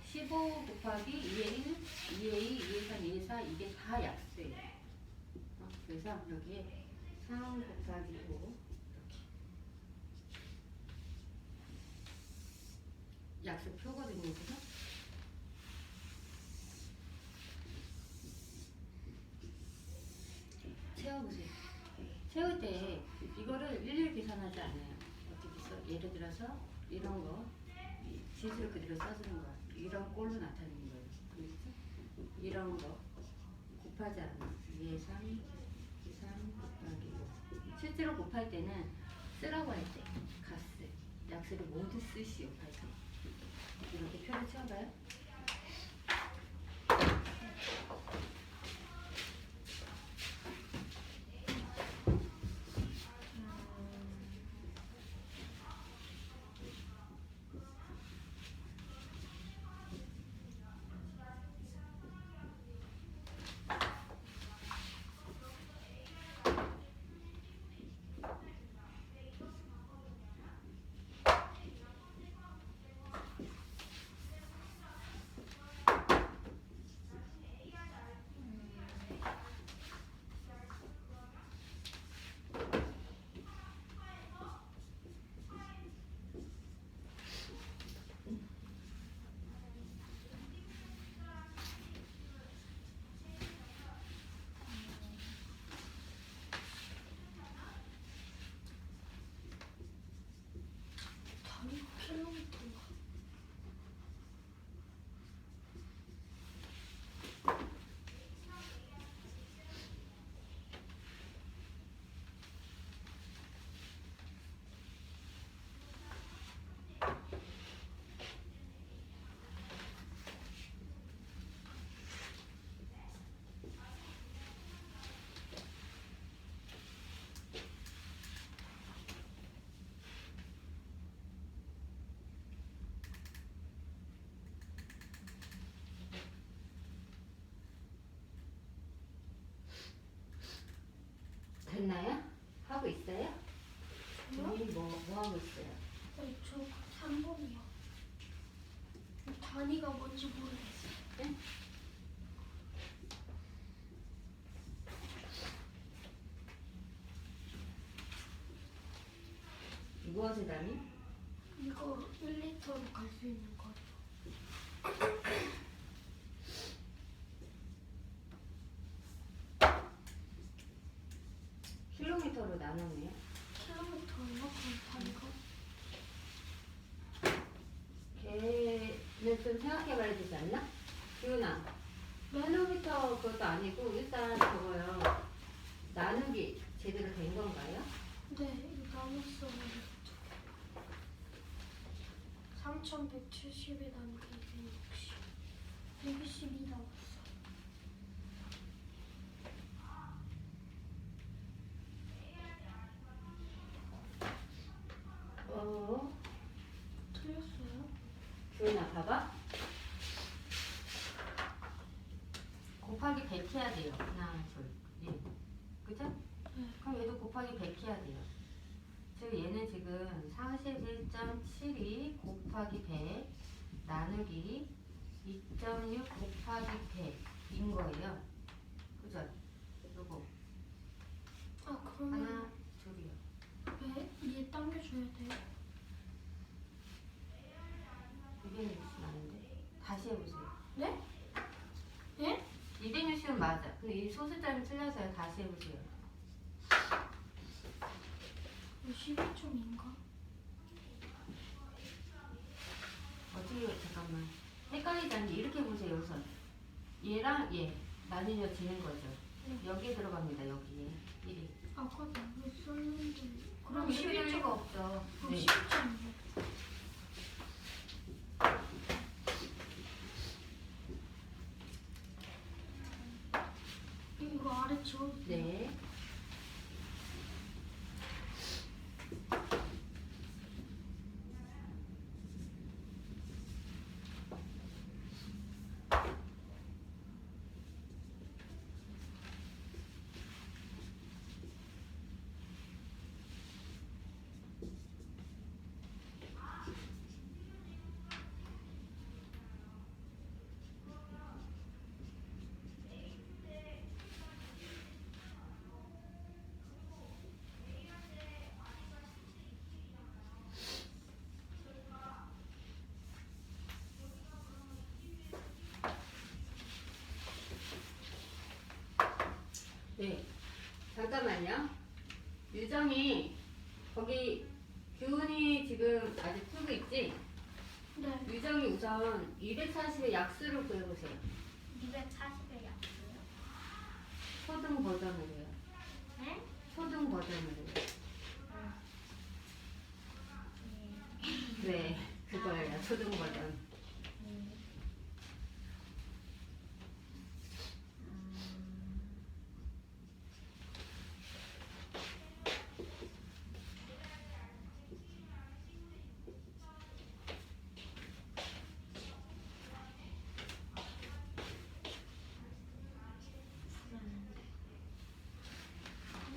15 곱하기 2의 1, 2의 2, 2의 3, 2의 4 이게 다 약수예요. 그래서 여기에 3 곱하기 5 이렇게 약수 표거든요. 그죠? 채워보세요. 채울 때 이거를 일일이 계산하지 않아요. 어떻게 써? 예를 들어서 이런 거 이 진수를 그대로 써주는 거야. 이런 꼴로 나타내는 거예요. 그렇죠? 이런 거 곱하지 않아. 2에 3, 2, 3 곱하기 5. 실제로 곱할 때는 쓰라고 할 때, 가스, 약수를 모두 쓰시오 할 때. 이렇게 표를 채워봐요. 단위가 킬로미터인가? 됐나요? 하고 있어요? 저요? 뭐 하고 있어요? 네, 저 3번이요. 단위가 뭔지 모르겠어요. 네? 무엇의 단위? 이거 1리터로 갈 수 있는 거예요. 킬로미터로 나누네요. 킬로미터예요? 그 단위가? 걔는 좀 생각해봐야 되지 않나? 기훈아, 킬로미터 그것도 아니고 일단 저거요. 나누기 제대로 된 건가요? 네, 이거 나눴어요. 3170에 나누기 260. 120이 나왔어. 틀렸어요? 기훈아, 봐봐. 곱하기 100 해야 돼요. 하나, 둘, 예. 그죠? 네. 그럼 얘도 곱하기 100 해야 돼요. 즉 얘는 지금 41.72 곱하기 100 나누기 2.6 곱하기 100인 거예요. 그죠? 요거 아, 그러면 하나, 둘이요. 왜 얘 당겨줘야 돼요? 이게 뉴스 나는데 다시 해보세요. 네? 예? 260은 맞아. 근데 이 소수점이 틀려서요. 다시 해보세요. 12점인가? 어떻게 잠깐만 헷갈리지 않게 이렇게 보세요. 우선 얘랑 얘 나뉘어지는 거죠. 네. 여기에 들어갑니다. 여기에 1이. 아까 나도 썼는데. 그럼 이렇게 될 리가 없죠. 그럼 네. 12점이요. 이거 아래 지워도 돼요? 네. 네. 잠깐만요. 유정이 거기 규훈이 지금 아직 풀고 있지? 네. 유정이 우선 240의 약수를 구해보세요. 240의 약수요? 초등 버전으로요. 네? 초등 버전으로요. 네, 그거예요. 초등 버전.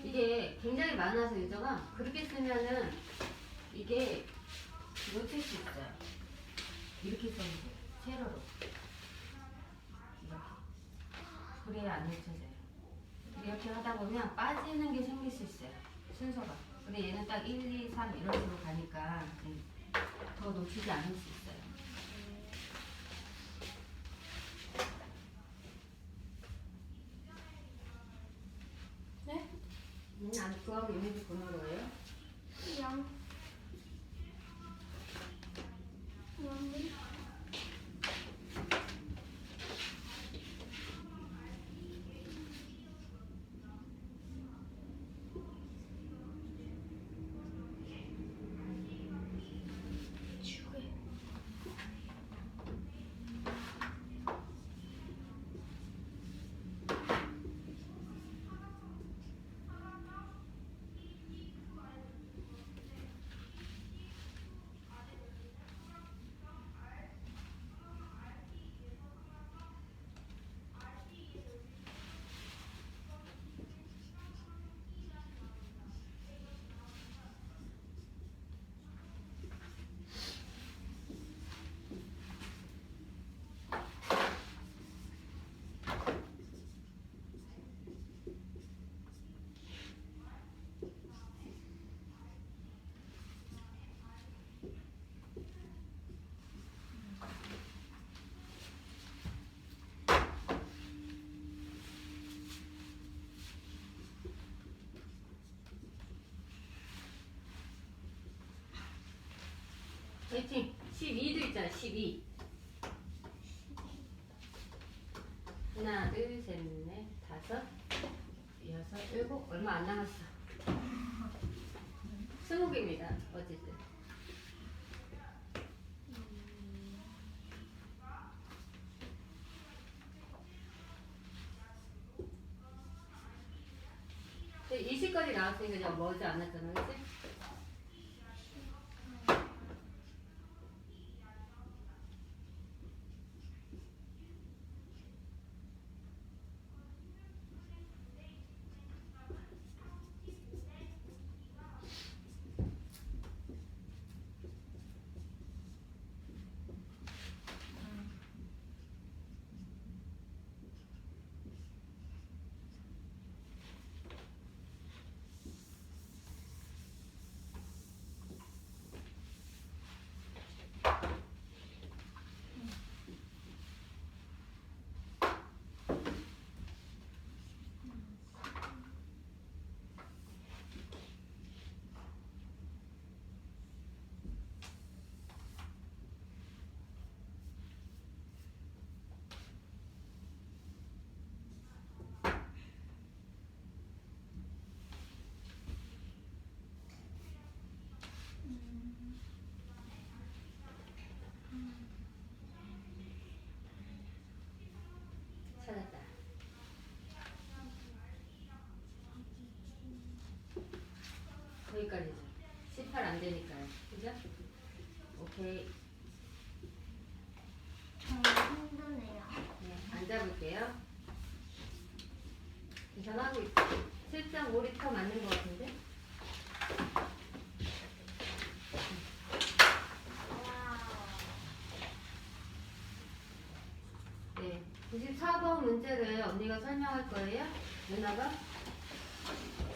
이게 굉장히 많아서 유정아 그렇게 쓰면은 이게 놓칠 수 있어요. 이렇게 써면 돼요. 세로로. 이렇게. 그래야 안 놓쳐져요. 이렇게 하다 보면 빠지는 게 생길 수 있어요. 순서가. 근데 얘는 딱 1, 2, 3 이런 식으로 가니까 더 놓치지 않을 수 있어요. 네? 안 구하고 있는지 보는 거예요? 양. 양이. 주에. 화이팅! 12도 있잖아, 12. 하나, 둘, 셋, 넷, 다섯, 여섯, 일곱. 얼마 안 남았어. 20개입니다. 어쨌든. 근데 20까지 나왔으니까 이제 머지 않았잖아, 그치? 찾았다. 거기까지죠. 18 안 되니까요. 그죠? 오케이. 힘드네요. 네, 앉아볼게요. 계산하고 있어. 7.5리터 맞는 것 같은데? 네. 94번 문제를 언니가 설명할 거예요. 누나가.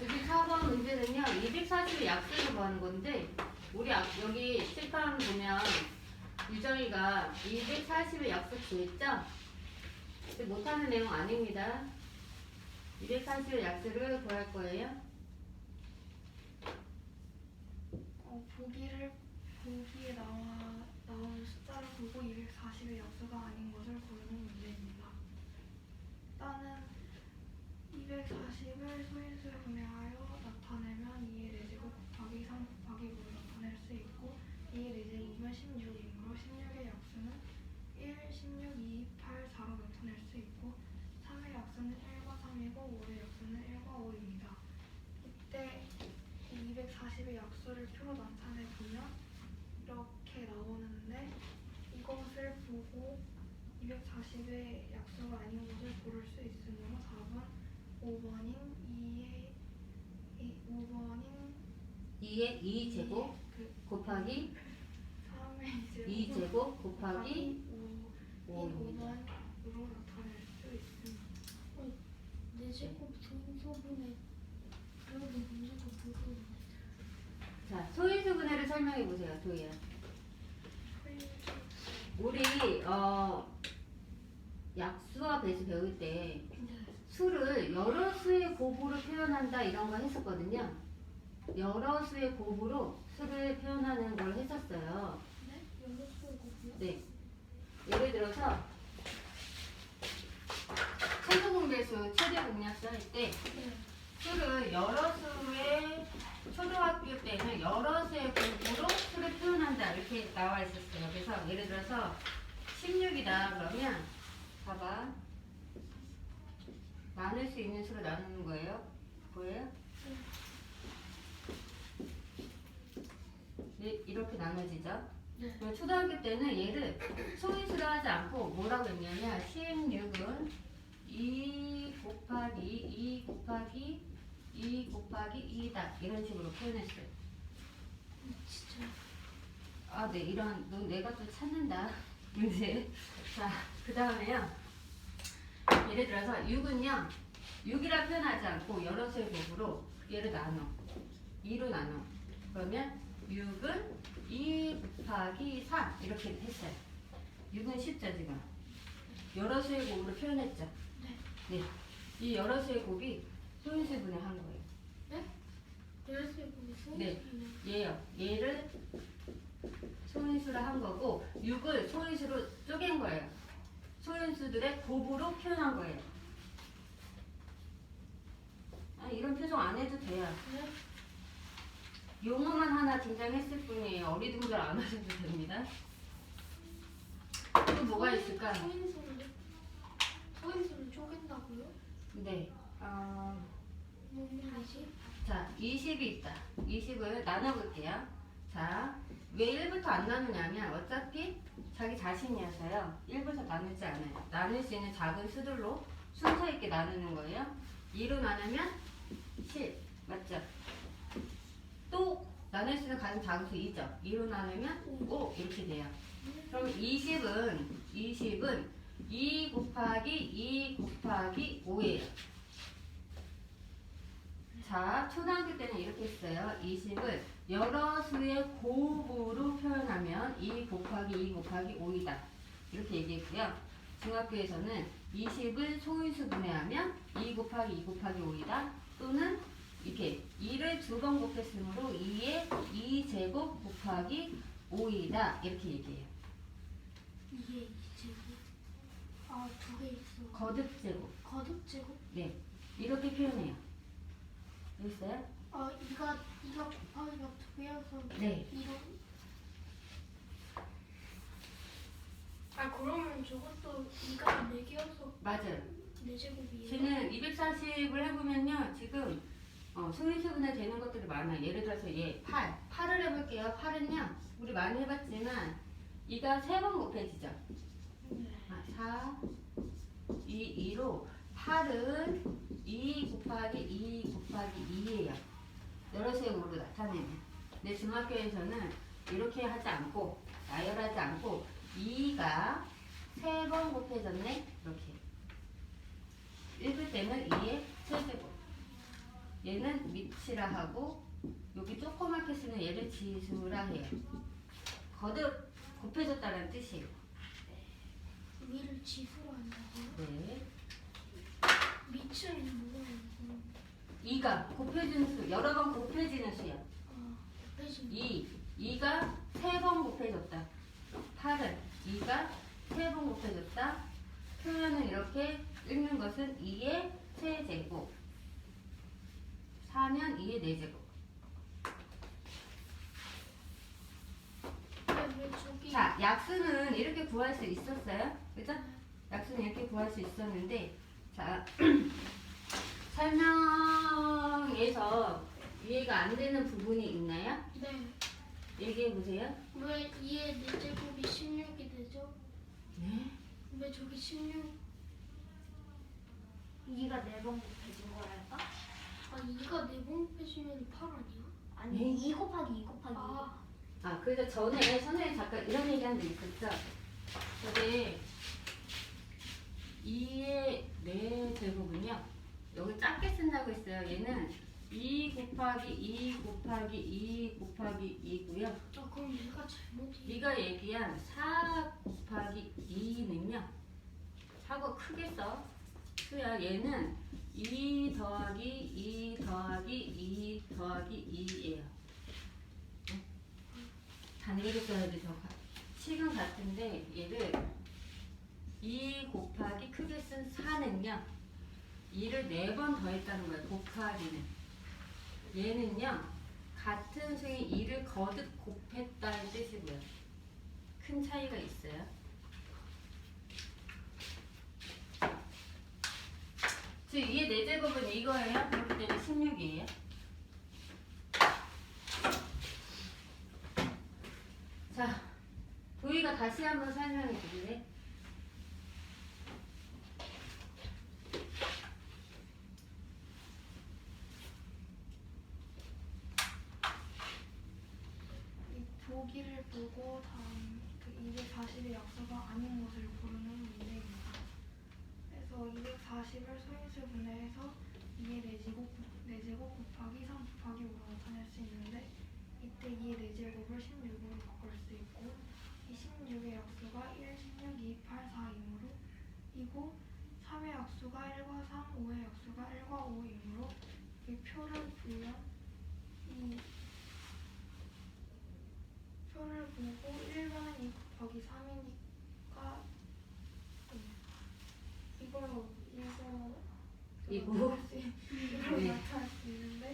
94번 문제는요, 240의 약수를 구하는 건데, 우리 여기 칠판 보면 유정이가 240의 약수 구했죠? 근데 못하는 내용 아닙니다. 240의 약수를 구할 거예요. 보기에 나온 숫자를 보고 240의 약수가 아닌 것을 고르는 문제입니다. 따는 240을 소인수에 분해하여 나타내면 2의 4제곱 곱하기 3 곱하기 5를 나타낼 수 있고 2의 4제곱은 16이므로 16의 약수는 1, 16, 2, 8, 4로 나타낼 수 있고 3의 약수는 1과 3이고 5의 약수는 1과 5입니다. 이때 240의 약수를 표로 나타내 보면 이렇게 나오는데 이것을 보고 240의 약수가 아닌 것을 고를 수 있으므로 5번인 2의 2제곱 곱하기 3의 2제곱 곱하기 5입니다. 5번으로 나타낼 수 있습니다. 내 제곱 소인수분해 그래도 문제가 모르겠네. 자, 소인수 분해를 설명해 보세요, 도희야. 우리 약수와 배수 배울 때 수를 여러 수의 곱으로 표현한다 이런 거 했었거든요. 여러 수의 곱으로 수를 표현하는 걸 했었어요. 네? 여러 수의 곱이요? 네. 예를 들어서 최소공배수, 최대공약수 할 때 네. 수를 여러 수의 초등학교 때는 여러 수의 곱으로 수를 표현한다 이렇게 나와 있었어요. 그래서 예를 들어서 16이다 그러면 봐봐. 나눌 수 있는 수로 나누는 거예요. 보여요? 네, 이렇게 나눠지죠. 네. 그럼 초등학교 때는 얘를 소인수로 하지 않고 뭐라고 했냐면 16은 2 곱하기 2 곱하기 2 곱하기 2다 이런 식으로 표현했어요. 진짜. 아, 네, 이런 너 내가 또 찾는다 문제. 자, 그 다음에요. 예를 들어서 6은요 6이라 표현하지 않고 여러 수의 곱으로 얘를 나눠 2로 나눠. 그러면 6은 2 곱하기 3 이렇게 했어요. 6은 쉽죠 지금. 여러 수의 곱으로 표현했죠. 네. 이 여러 수의 곱이 소인수 분해한 거예요. 네? 여러 수의 곱이 네. 소인수분해. 얘요. 얘를 소인수로 한 거고 6을 소인수로 쪼갠 거예요. 소인수들의 곱으로 표현한 거예요. 아, 이런 표정 안 해도 돼요. 네? 용어만 하나 등장했을 뿐이에요. 어리둥절 안 하셔도 됩니다. 또 뭐가 있을까? 소인수를 쪼갠다고요? 네. 뭔 말이지? 자, 20이 있다. 20을 나눠볼게요. 자, 왜 1부터 안 나누냐면 어차피 자기 자신이어서요. 1부터 나누지 않아요. 나눌 수 있는 작은 수들로 순서 있게 나누는 거예요. 2로 나누면 7. 맞죠? 또 나눌 수 있는 가장 작은 수 2죠. 2로 나누면 5 이렇게 돼요. 그럼 20은 2 곱하기 2 곱하기 5예요. 자, 초등학교 때는 이렇게 했어요. 20을 여러 수의 곱으로 표현하면 2 곱하기 2 곱하기 5이다. 이렇게 얘기했고요. 중학교에서는 20을 소인수 분해하면 2 곱하기 2 곱하기 5이다. 또는 이렇게 2를 두 번 곱했으므로 2의 2제곱 곱하기 5이다. 이렇게 얘기해요. 이게 2제곱. 아, 두 개 있어. 거듭제곱. 거듭제곱? 네. 이렇게 표현해요. 됐어요? 아, 이가 곱하기가 두 개여서 네. 이런. 아, 그러면 저것도 이가 4개여서 맞아요. 4제곱이에요? 쟤는 240을 해보면요. 지금 소인수 분해 되는 것들이 많아요. 예를 들어서 얘 8을 해볼게요. 8은요. 우리 많이 해봤지만 2가 3번 곱해지죠. 네. 4, 2로 8은 2 곱하기 2 곱하기 2예요. 여러 수의 곱으로 나타내면. 근데 중학교에서는 이렇게 하지 않고 나열하지 않고 2가 3번 곱해졌네. 이렇게. 1부 때는 2의 세제곱. 얘는 밑이라 하고 여기 조그맣게 쓰는 얘를 지수라 해요. 거듭 곱해졌다는 뜻이에요. 위를 지수로 한다고요? 네. 밑은 뭐예요? 2가 곱해지는 수, 여러 번 곱해지는 수야. 아, 빼진 2가 3번 곱해졌다. 8은 2가 3번 곱해졌다. 표현은 이렇게 읽는 것은 2의 세제곱 4면 2의 4제곱. 왜 저기 자, 약수는 이렇게 구할 수 있었어요. 그죠? 약수는 이렇게 구할 수 있었는데, 자, 설명에서 이해가 안 되는 부분이 있나요? 네. 얘기해 보세요. 왜 2의 4제곱이 16이 되죠? 네. 왜 저기 16? 2가 4번 곱해진 거랄까? 아 2가 4번 빼주면 8 아니야? 아니 네. 2 곱하기 2 곱하기 아, 아, 그래서 전에 선생님 잠깐 이런 얘기 한 적 있었죠? 근데 2의 4제곱은요, 여기 작게 쓴다고 했어요. 얘는 2 곱하기 2 곱하기 2 곱하기 2고요. 아 그럼 얘가 잘못이. 네가 얘기한 4 곱하기 2는요, 사고 크게 써. 수야. 얘는 2 더하기 2 더하기 2 더하기 2예요. 단위로 써야지 더 식은 같은데, 얘를 2 곱하기 크게 쓴 4는요, 2를 4번 더했다는 거예요. 곱하기는. 얘는요, 같은 수에 2를 거듭 곱했다는 뜻이고요. 큰 차이가 있어요. 즉 2의 4제곱은 이거예요. 그렇기 때문에 16이에요. 자, 도희가 다시 한번 설명해 주실래? 이 보기를 보고 다음 그 240의 약수가 아닌 것을 고르는 문제입니다. 그래서 240을 소인수 분해해서 2의 4제곱 곱하기 3 곱하기 5로 나타낼 수 있는데, 이때 2의 4제곱을 16으로 바꿀 수 있고, 이 16의 약수가 1, 16, 2, 8, 4이므로 이고 3의 약수가 1과 3, 5의 약수가 1과 5이므로 이 표를 보면 이 표를 보고 1번 2 곱하기 3이니까 이걸로 이거? 이걸 네. 나타낼 수 있는데,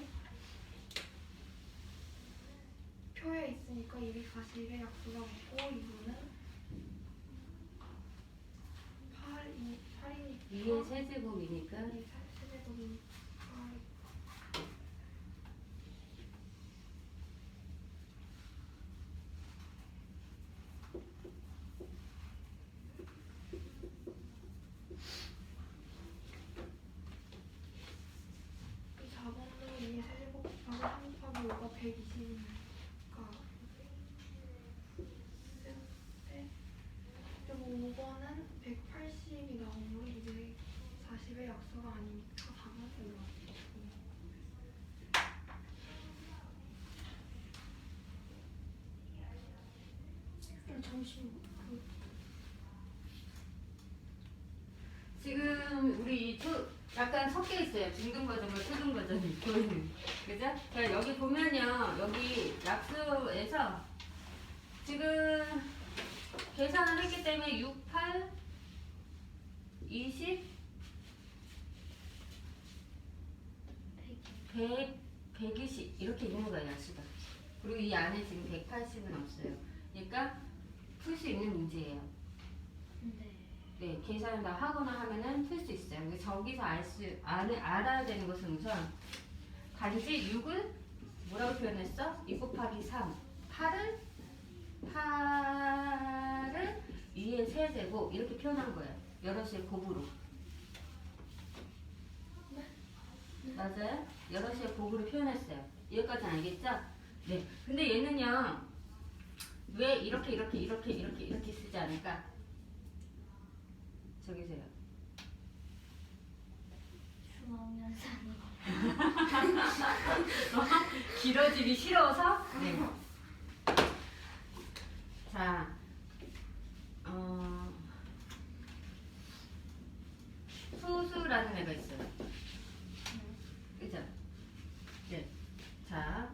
표에 있으니까 240의 약수가 맞고 이거는 8이니까 2의 세제곱이니까 세제곱이니까 이 4번도 2의 세제곱 곱하기 3 곱하기 5가 120이니까 그리고 5번은 180이 나오므로 240의 약수가 아니니까 4번 올라가고. 잠시만. 지금 우리 약간 섞여 있어요. 중등 버전과 초등 버전이 보이는. 그죠? 자, 여기 보면요. 여기 약수에서 지금 계산을 했기 때문에 6, 8, 20, 100, 120 이렇게 있는 거예요. 약수가. 그리고 이 안에 지금 180은 없어요. 그러니까 풀 수 있는 문제예요. 네. 네, 계산을 다 하거나 하면은 풀 수 있어요. 근데 저기서 알아야 되는 것은 우선 단지 6을 뭐라고 표현했어? 2 곱하기 3. 8을 2의 세제곱 이렇게 표현한 거예요. 여러 수의 곱으로. 맞아요? 여러 수의 곱으로 표현했어요. 여기까지 알겠죠? 네. 근데 얘는요, 왜 이렇게 쓰지 않을까? 저기세요. 중앙연산이 길어지기 싫어서? 네. 자, 수수라는 애가 있어요.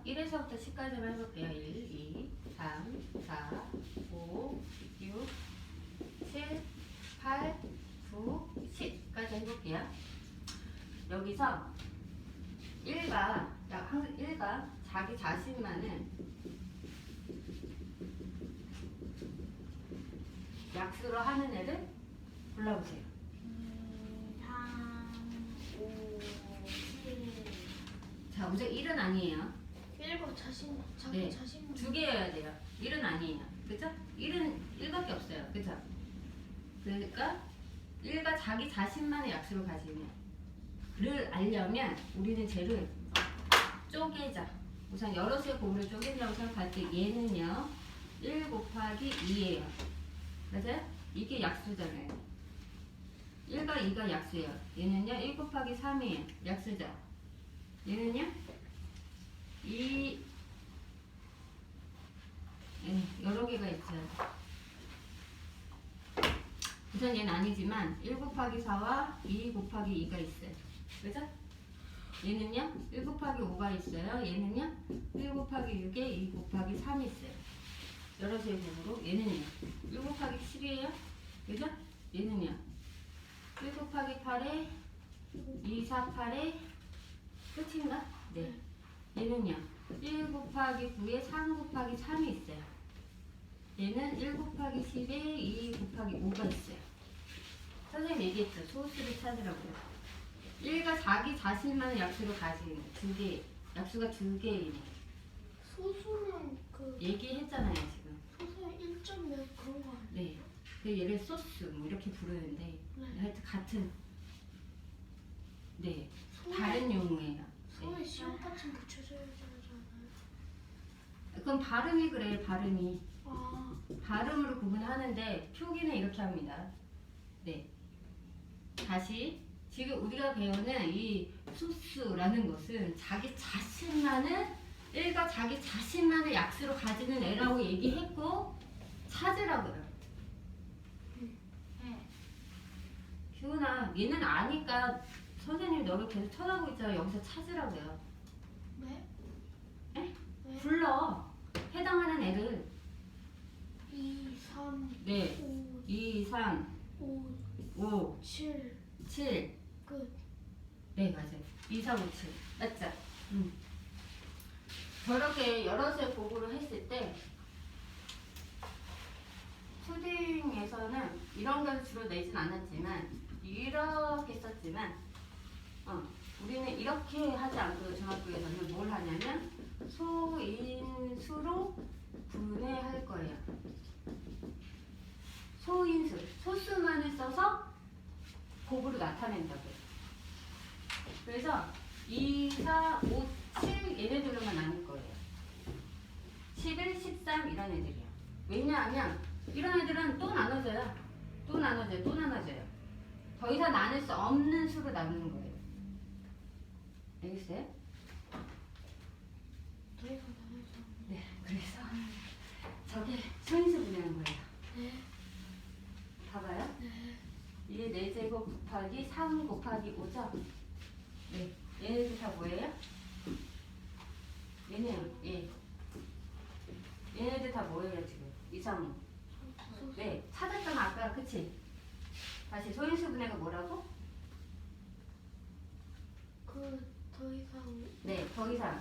1에서부터 10까지만 해볼게요. 1, 2, 3, 4, 5, 6, 7, 8, 9, 10까지 해볼게요. 여기서 1가, 항상 1가 자기 자신만을 약수로 하는 애를 골라보세요. 3, 5, 7. 자, 우선 1은 아니에요. 1과 자기 네. 자신만. 두 개여야 돼요. 1은 아니에요. 그죠? 1은 1밖에 없어요. 그죠? 그러니까 1가 자기 자신만의 약수를 가지면 를 알려면 우리는 쟤를 쪼개자. 우선 여러 수의 곱을 쪼갠다고 생각할 때 얘는요 1 곱하기 2예요. 맞아요? 이게 약수잖아요. 1과 2가 약수예요. 얘는요 1 곱하기 3이에요. 약수죠. 얘는요 2 여러 개가 있죠. 우선 얘는 아니지만 1 곱하기 4와 2 곱하기 2가 있어요. 그죠? 얘는요 1 곱하기 5가 있어요. 얘는요 1 곱하기 6에 2 곱하기 3이 있어요. 여러 제곱으로 얘는요 1 곱하기 7이에요. 그죠? 얘는요 1 곱하기 8에 2, 4, 8에 끝인가? 네. 얘는요 1 곱하기 9에 3 곱하기 3이 있어요. 얘는 1 곱하기 10에 2 곱하기 5가 있어요. 선생님 얘기했죠. 소수를 찾으라고요. 1가 자기 자신만의 약수를 가진 두 개, 약수가 두 개이네. 소수는 그 얘기했잖아요 지금. 소수는 1.몇 그런 거 아니에요? 네. 그 얘를 소수 뭐 이렇게 부르는데 네. 하여튼 같은 네 소에- 다른 용어예요. 소에 시옷 같은 붙여줘야 되잖아요. 그럼 발음이 그래 발음이 아, 발음으로 구분하는데 표기는 이렇게 합니다. 네. 다시 지금 우리가 배우는 이 소수라는 것은 자기 자신만을 1가 자기 자신만을 약수로 가지는 애라고 얘기했고 찾으라고요. 네. 기훈아 얘는 아니까 선생님이 너를 계속 쳐다보고 있잖아. 여기서 찾으라고요. 네? 에? 네? 불러 해당하는 애를 2, 3, 네 5, 2, 3, 5, 5, 7, 7 끝. 네 맞아요. 2, 4, 5, 7 맞죠? 저렇게 여러 수의 곱으로 했을 때 초딩에서는 이런 걸 주로 내진 않았지만 이렇게 썼지만 우리는 이렇게 하지 않고 중학교에서는 뭘 하냐면 소인수로 분해할 거예요. 소인수, 소수만을 써서 곱으로 나타낸다고요. 그래서 2, 4, 5, 7 얘네들로만 나눌 거예요. 11, 13 이런 애들이요. 왜냐하면 이런 애들은 또 나눠져요. 또 나눠져요. 또 나눠져요. 더 이상 나눌 수 없는 수로 나누는 거예요. 알겠어요? 저희가 나눠서. 네. 그래서 저게 소인수 분해한 거예요. 네. 봐봐요. 네. 이게 4제곱 곱하기 3 곱하기 5죠? 네. 얘네들 다 뭐예요? 얘네요. 예. 얘네들 다 뭐예요 지금? 2, 3, 5. 소수. 네. 찾았잖아 아까 그치? 다시 소인수 분해가 뭐라고? 더 이상 네. 더 이상.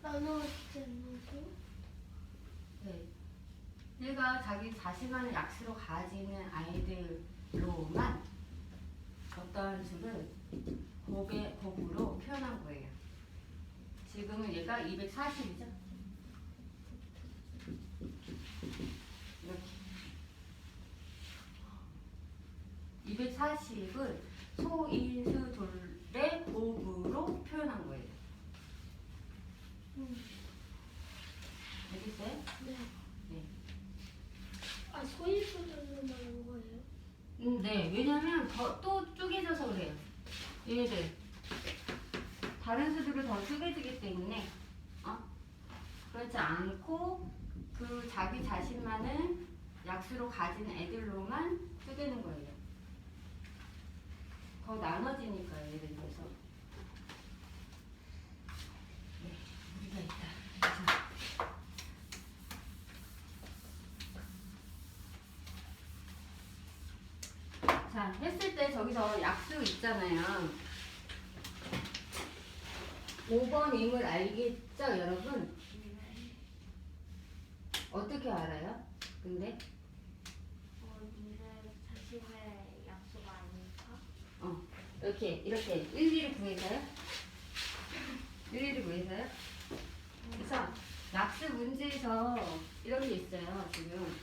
나누었을 때는 네. 얘가 자기 자신만의 약수로 가지는 아이들로만 어떤 수를 곱으로 표현한 거예요. 지금은 얘가 240이죠? 이렇게 240을 소인수 둘의 곱으로 표현한 거예요. 알겠어요? 네. 네. 아, 소인수들로 나눈 거예요? 네, 왜냐면 또 쪼개져서 그래요. 얘네들 다른 수들을 더 쪼개지기 때문에 그렇지 않고 그 자기 자신만을 약수로 가진 애들로만 쪼개는 거예요. 더 나눠지니까 예를 들어서 네, 우리가 있다. 자, 했을 때 저기서 약수 있잖아요. 5번임을 알겠죠, 여러분? 어떻게 알아요? 근데 240의 약수가 아닐까? 이렇게 일일이 구해서요? 일일이 구해서요? 그래서 약수 문제에서 이런 게 있어요. 지금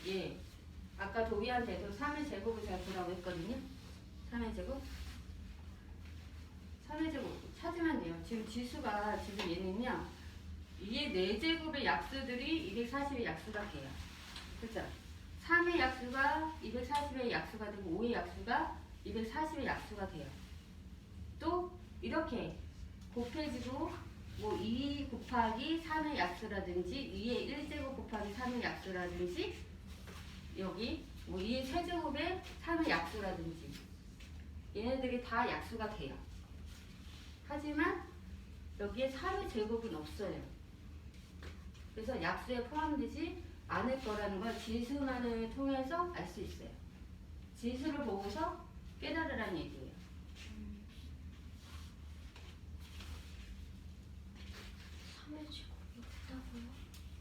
아까 도비한테도 3의 제곱을 제가 보라고 했거든요. 3의 제곱? 3의 제곱 찾으면 돼요. 지금 지수가 지금 얘는요. 이게 4제곱의 약수들이 240의 약수가 돼요. 그렇죠? 3의 약수가 240의 약수가 되고 5의 약수가 240의 약수가 돼요. 또 이렇게 곱해지고 뭐 2 곱하기 3의 약수라든지 2의 1제곱 곱하기 3의 약수라든지 여기 뭐 2의 세제곱의 3의 약수라든지 얘네들이 다 약수가 돼요. 하지만 여기에 3의 제곱은 없어요. 그래서 약수에 포함되지 않을 거라는 걸 지수만을 통해서 알 수 있어요. 지수를 보고서 깨달으라는 얘기예요. 삼의 제곱이 없다고요?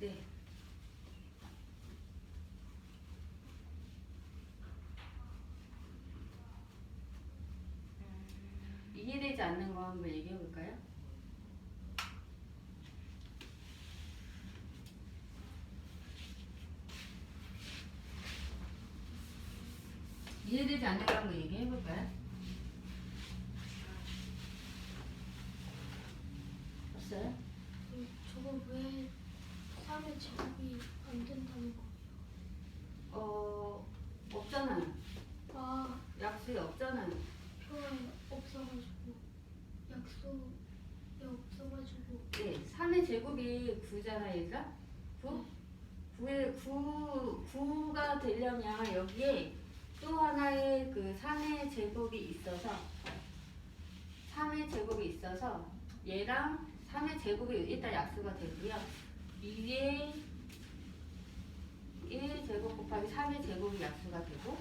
네. 이해되지 않는 거 한번 얘기해 볼까요? 이해되지 않는 거 한번 얘기해 볼까요? 없어요? 저거 왜 3의 제곱이 안 된다는 거예요? 없잖아요. 아, 약수에 없잖아요. 표에 없어가지고 약속에 없어가지고 네, 3의 제곱이 9잖아, 얘가? 9? 9가 되려면 여기에 또 하나의 그 3의 제곱이 있어서 3의 제곱이 있어서 얘랑 3의 제곱이 일단 약수가 되고요. 2의 1제곱 곱하기 3의 제곱이 약수가 되고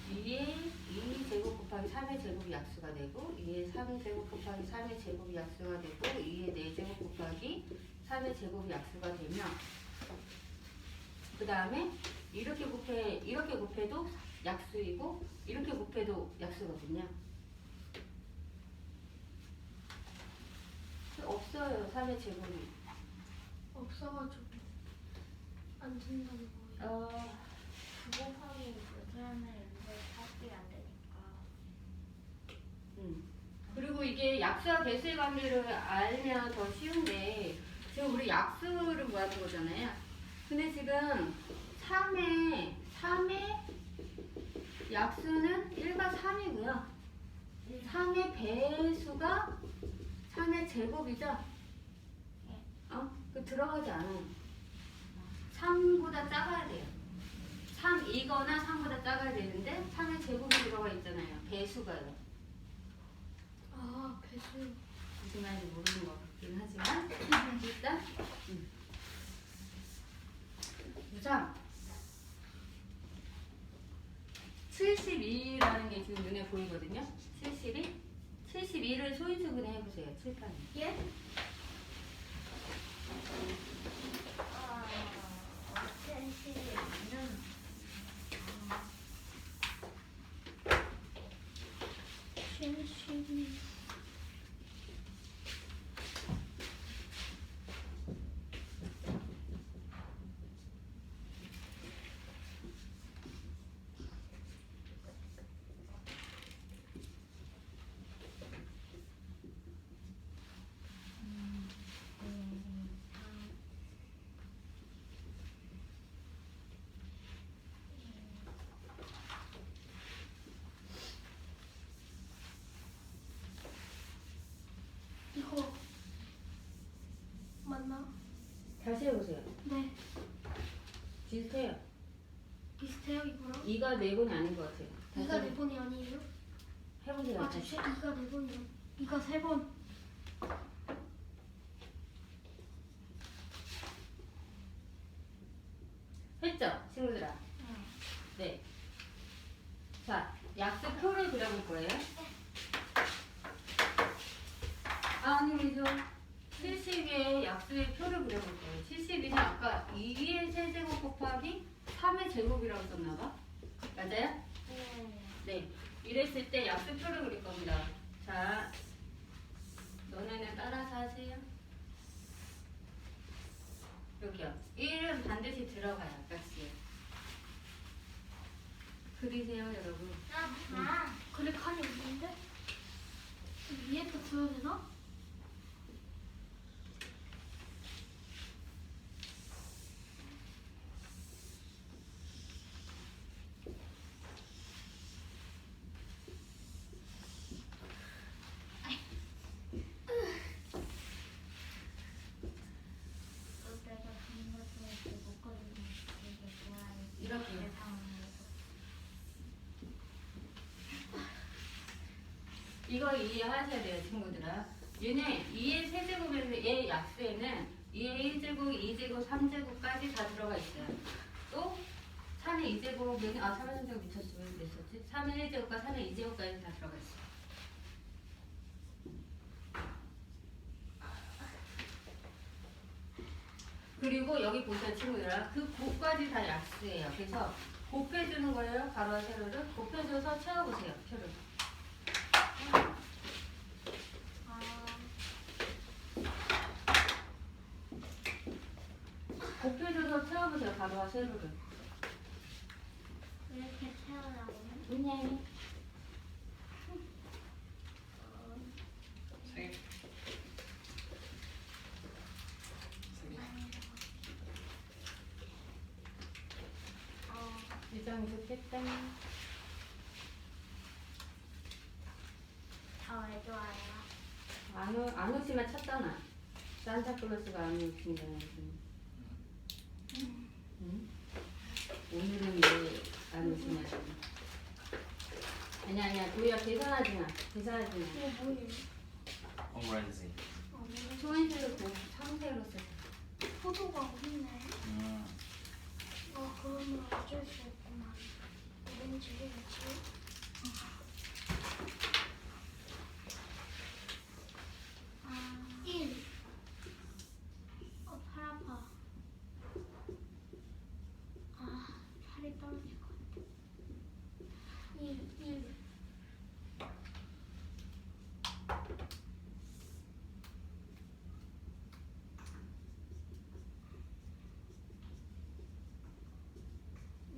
2의 2제곱 곱하기 3의 제곱이 약수가 되고 2의 3제곱 곱하기 3의 제곱이 약수가 되고 2의 4제곱 곱하기 3의 제곱이 약수가 되면 그 다음에 이렇게 곱해도 약수이고 이렇게 곱해도 약수거든요. 없어요. 3의 제곱이. 없어가지고 안 된다는 거예요. 9 곱하기 6은 240이 안 되니까. 그리고 이게 약수와 개수의 관계를 알면 더 쉬운데 지금 우리 약수를 구하는 거잖아요. 근데 지금 3의 약수는 1과 3이고요. 3의 배수가 3의 제곱이죠? 그 들어가지 않아요. 3보다 작아야 돼요. 3이거나 3보다 작아야 되는데 3의 제곱이 들어가 있잖아요. 배수가요. 아, 배수. 무슨 말인지 모르는 것 같긴 하지만 일단 우선 72라는 게 지금 눈에 보이거든요. 72를 소인수분해 해보세요. 칠판에. 예? 72는 72. 이거 맞나? 다시 해보세요. 네. 비슷해요. 비슷해요 이거랑? 2가 4번이 아닌 것 같아요. 다시 이가 네 번이 아니에요? 해보세요. 아, 잠시 2가 4번이요. 2가 3번. 했죠? 친구들아? 네. 자, 약수표를 그려볼 거예요. 아니죠. 70의 약수의 표를 그려볼 거예요. 70이는 아까 2의 세제곱 곱하기 3의 제곱이라고 썼나봐? 맞아요? 네. 이랬을 때 약수표를 그릴 겁니다. 자, 너네는 따라서 하세요. 여기요. 1은 반드시 들어가요. 아까씩. 그리세요, 여러분. 그래, 칸이 없는데? 위에다 써야 되나? 또 내가 그런 것 중에 목걸이 되게 좋아해. 이렇게요. 이거 이해하셔야 돼요, 친구들아. 얘네 2의 세제곱에서 얘 약수에는 2의 1제곱, 2제곱, 3제곱까지 다 들어가 있어요. 또 3의 2제곱에는 3의 3제곱 미쳤으면 됐었지? 3의 1제곱과 3의 2제곱까지 다 들어가 있어요. 그리고 여기 보세요, 친구들아. 그 곱까지 다 약수예요. 그래서 곱해주는 거예요, 가로와 세로를. 곱해줘서 채워보세요, 표를. 곱해줘서 채워보세요, 가로와 세로를. 이렇게 태어나고는 왜냐면 유정이 좋겠다. 왜 좋아요? 안 오시면 쳤잖아. 산타클로스가 안 오신다는. 응? 오늘은 왜 안 오시냐. 아니야. 도희야 계산하지 마. 계산하지 마. 이거 뭐예요? On Wednesday. 초인수를 상세로 써. 포도가 없네. 음. 그러면 어쩔 수 없구만. 오렌지 해야지. 1. 팔 아파. 팔이 떨어질 것 같아. 1.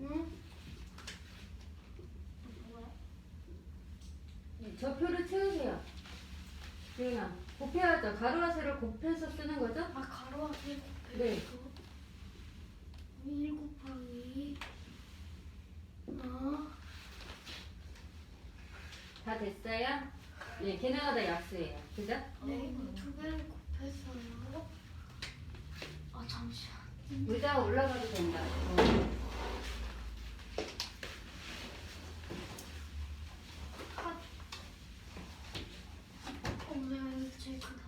응? 뭐야? 저 표를 채우세요. 도윤아, 곱해야죠. 가로와 세로 곱해서 쓰는 거죠? 가로와 세로 네. 1 곱하기 다 됐어요? 네, 걔네가 다 약수예요. 그죠? 네, 이거 2배를 곱했어요. 잠시만. 의자 올라가도 된다. 오늘 제일 크다.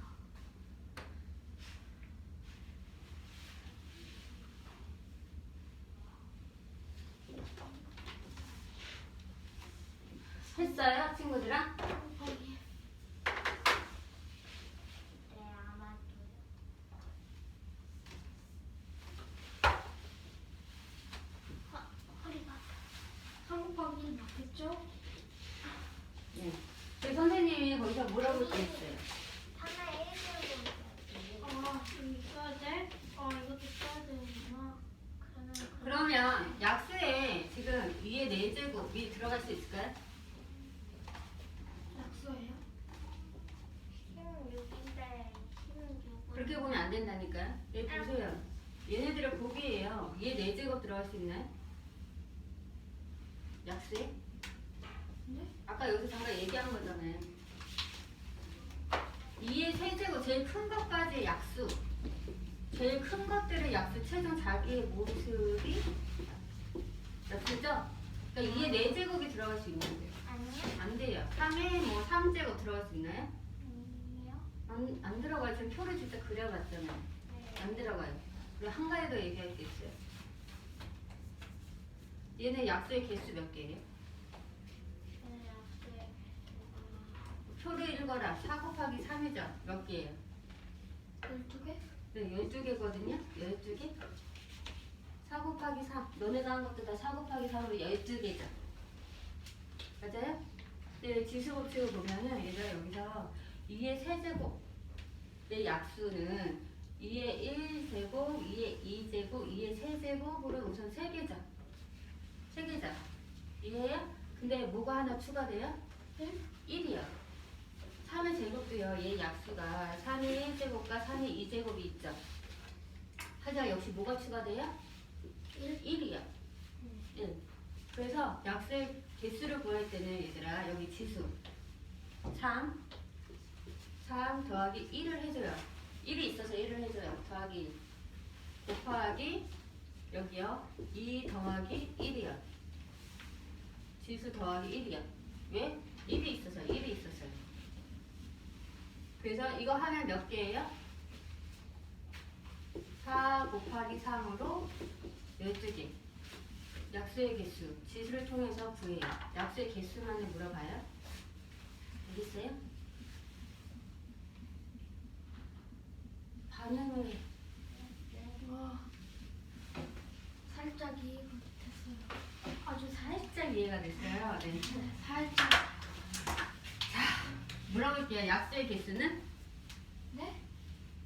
했어요, 친구들아? 곱하기 네, 아마도. 허리가 3 곱하기 1 맞겠죠? 네. 저희 선생님이 거기서 뭐라고 했어요? 하나에 1제곱. 여기 써야 돼? 이것도 써야 되는구나. 그러면 약수에 지금 위에 4제곱이 들어갈 수 있을까요? 약수예요? 16인데 16은 그렇게 보면 안 된다니까요. 여기 보세요. 얘네들의 곱이에요. 위에 4제곱 들어갈 수 있나요? 약수에? 네? 아까 여기서 잠깐 얘기한 거잖아요. 2의 세제곱 제일 큰 것까지 약수. 제일 큰 것들의 약수 최종 자기의 모습이 약수죠? 그러니까 2의 4제곱이 들어갈 수 있는데 아니요. 안 돼요. 3의 3제곱 들어갈 수 있나요? 아니요. 안 들어가요. 지금 표를 진짜 그려봤잖아요. 네. 안 들어가요. 그리고 한 가지 더 얘기할 게 있어요. 얘는 약수의 개수 몇 개예요? 저는 약수의 표를 읽어라. 4 곱하기 3이죠? 몇 개예요? 12개? 네, 12개거든요. 12개. 4 곱하기 3. 너네가 한 것도 다 4 곱하기 3으로 12개죠. 맞아요? 네, 지수법칙을 보면은 얘가 여기서 2의 세제곱. 의 약수는 2의 1제곱, 2의 2제곱, 2의 세제곱으로 우선 3개죠. 3개죠. 이해해요? 근데 뭐가 하나 추가돼요? 1이요. 3의 제곱도요. 얘 약수가 3의 1제곱과 3의 2제곱이 있죠. 하지만 역시 뭐가 추가돼요? 1이요. 1. 그래서 약수의 개수를 구할 때는 얘들아 여기 지수 3 더하기 1을 해줘요. 1이 있어서 1을 해줘요. 더하기 1 곱하기 여기요. 2 더하기 1이요. 지수 더하기 1이요. 왜? 1이 있어서 1이 있었어요. 그래서 이거 하면 몇 개예요? 4 곱하기 3으로 12개. 약수의 개수, 지수를 통해서 구해요. 약수의 개수만을 물어봐요. 알겠어요? 반응을 해. 와, 살짝 이해가 됐어요. 아주 살짝 이해가 됐어요. 네. 살짝. 물어볼게요. 약수의 개수는? 네?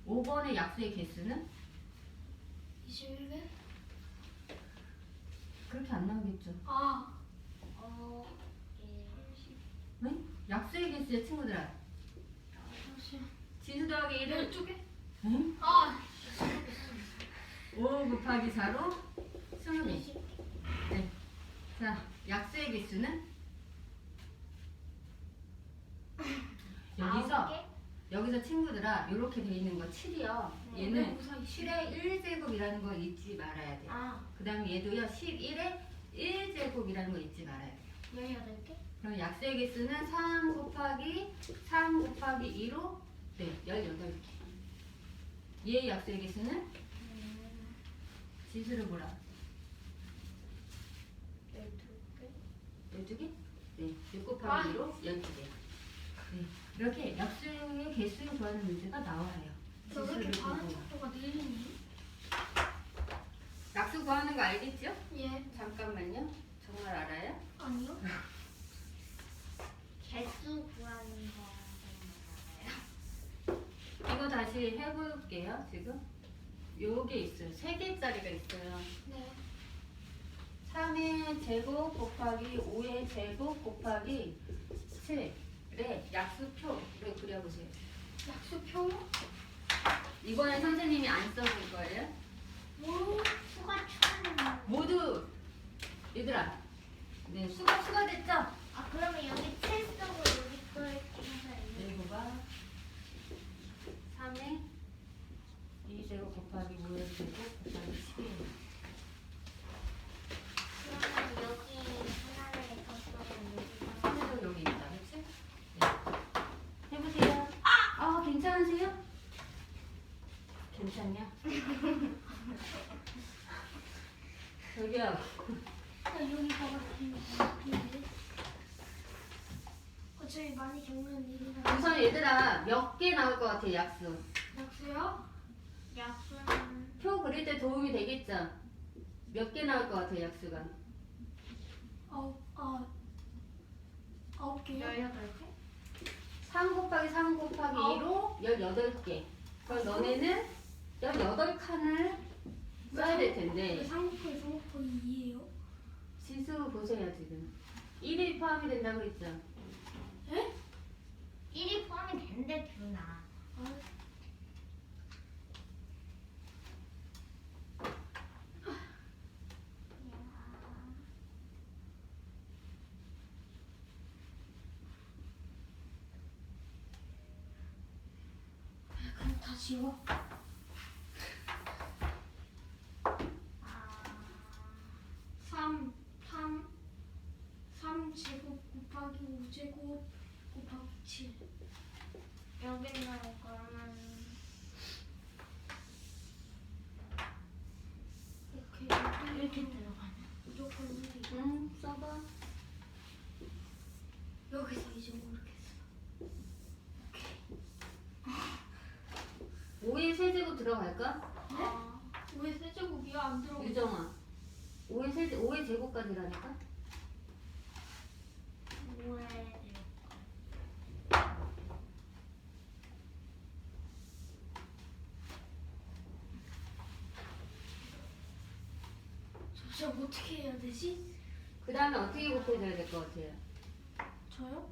5번의 약수의 개수는? 21개? 그렇게 안 나오겠죠. 아, 예. 네? 약수의 개수의 친구들아. 잠시만. 지수 더하기 1을 12개? 응? 아, 5 곱하기 4로 20개. 네. 자, 약수의 개수는? 여기서 친구들아 이렇게 돼 있는 거 7이요. 얘는 7의 1제곱이라는 거 잊지 말아야 돼요. 아, 그 다음에 얘도요 11의 1제곱이라는 거 잊지 말아야 돼요. 18개? 그럼 약수의 개수는 3 곱하기 2로 네 18개. 얘의 약수의 개수는 지수를 보라. 12개? 12개? 네. 6 곱하기 2로 12개. 네. 이렇게 약수의 개수를 구하는 문제가 나와요. 저 왜 이렇게 지수를 반응 보고. 속도가 느리니? 약수 구하는 거 알겠죠? 예. 잠깐만요. 정말 알아요? 아니요? 개수 구하는 거 알아요. 이거 다시 해볼게요. 지금 요게 있어요. 3개짜리가 있어요. 네. 3의 제곱 곱하기 5의 제곱 곱하기 7의 약수표를 그려보세요. 약수표요? 이거는 선생님이 안 써볼 거예요. 뭐? 수가 추가는 모두 얘들아, 네 수가 추가됐죠? 아, 그러면 여기 7 쓰고 여기 걸 찍어서 예고가 3의 2제곱 곱하기 5의 제곱 곱하기 10이에요. 그러면 여기 하나를 더 쓰고 여기가 3도 여기 있다, 그치? 네. 해보세요. 괜찮으세요? 괜찮냐? 저기요. 여기 봐봤는데. 어차피 많이 겪는 일이라. 우선 얘들아 몇 개 나올 것 같아 약수? 약수요? 약수는 표 그릴 때 도움이 되겠죠? 몇 개 나올 것 같아 약수가? 9개요? 18개? 3 곱하기 3 곱하기 2로 18개. 그럼 너네는 18칸을 써야 될 텐데 3곱하기 3곱하기 2예요? 지수 보세요 지금 1이 포함이 된다고 그랬죠? 에? 1이 포함이 된대 준아. 그럼 다 지워. 아, 3제곱 곱하기 5제곱 곱하기 7. 여기는 그러면 오케이. 이렇게 들어가네. 무조건 1이. 응, 써봐. 여기서 이제 모르겠어. 5의 세제곱 들어갈까? 아, 왜 세제곱이야? 안 들어가. 유정아. 5의 제곱까지라니까? 5에 잠시만 어떻게 해야 되지? 그 다음에 어떻게 곱해줘야 될 것 같아요? 저요?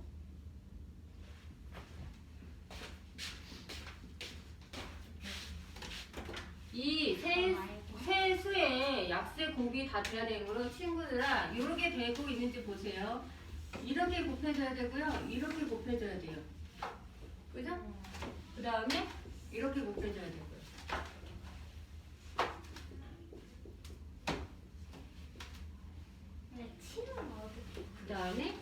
이 세 수의 약세 곱이 다 돼야 되는 거로 친구들아 이렇게 되고 있는지 보세요. 이렇게 곱해줘야 되고요. 이렇게 곱해줘야 돼요. 그죠? 그 다음에 이렇게 곱해줘야 되고요. 근데 7은 어떻게? 그 다음에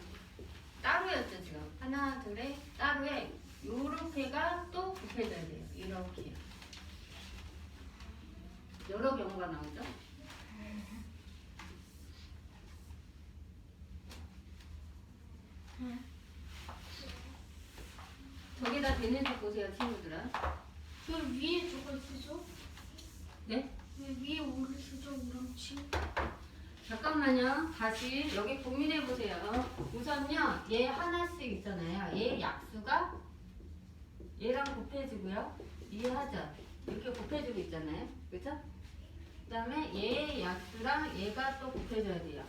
따로였죠 지금. 하나 둘에 따로에 요렇게가 또 곱해져야 돼요. 이렇게요. 여러 경우가 나오죠. 저기다 되는지 보세요 친구들아. 왜 위에 저걸 쓰죠? 네? 왜 위에 5를 쓰죠? 5랑 7? 잠깐만요. 다시 여기 고민해 보세요. 우선요, 얘 하나씩 있잖아요. 얘 약수가 얘랑 곱해지고요. 이해하죠? 이렇게 곱해지고 있잖아요. 그죠? 그 다음에 얘 약수랑 얘가 또 곱해져야 돼요.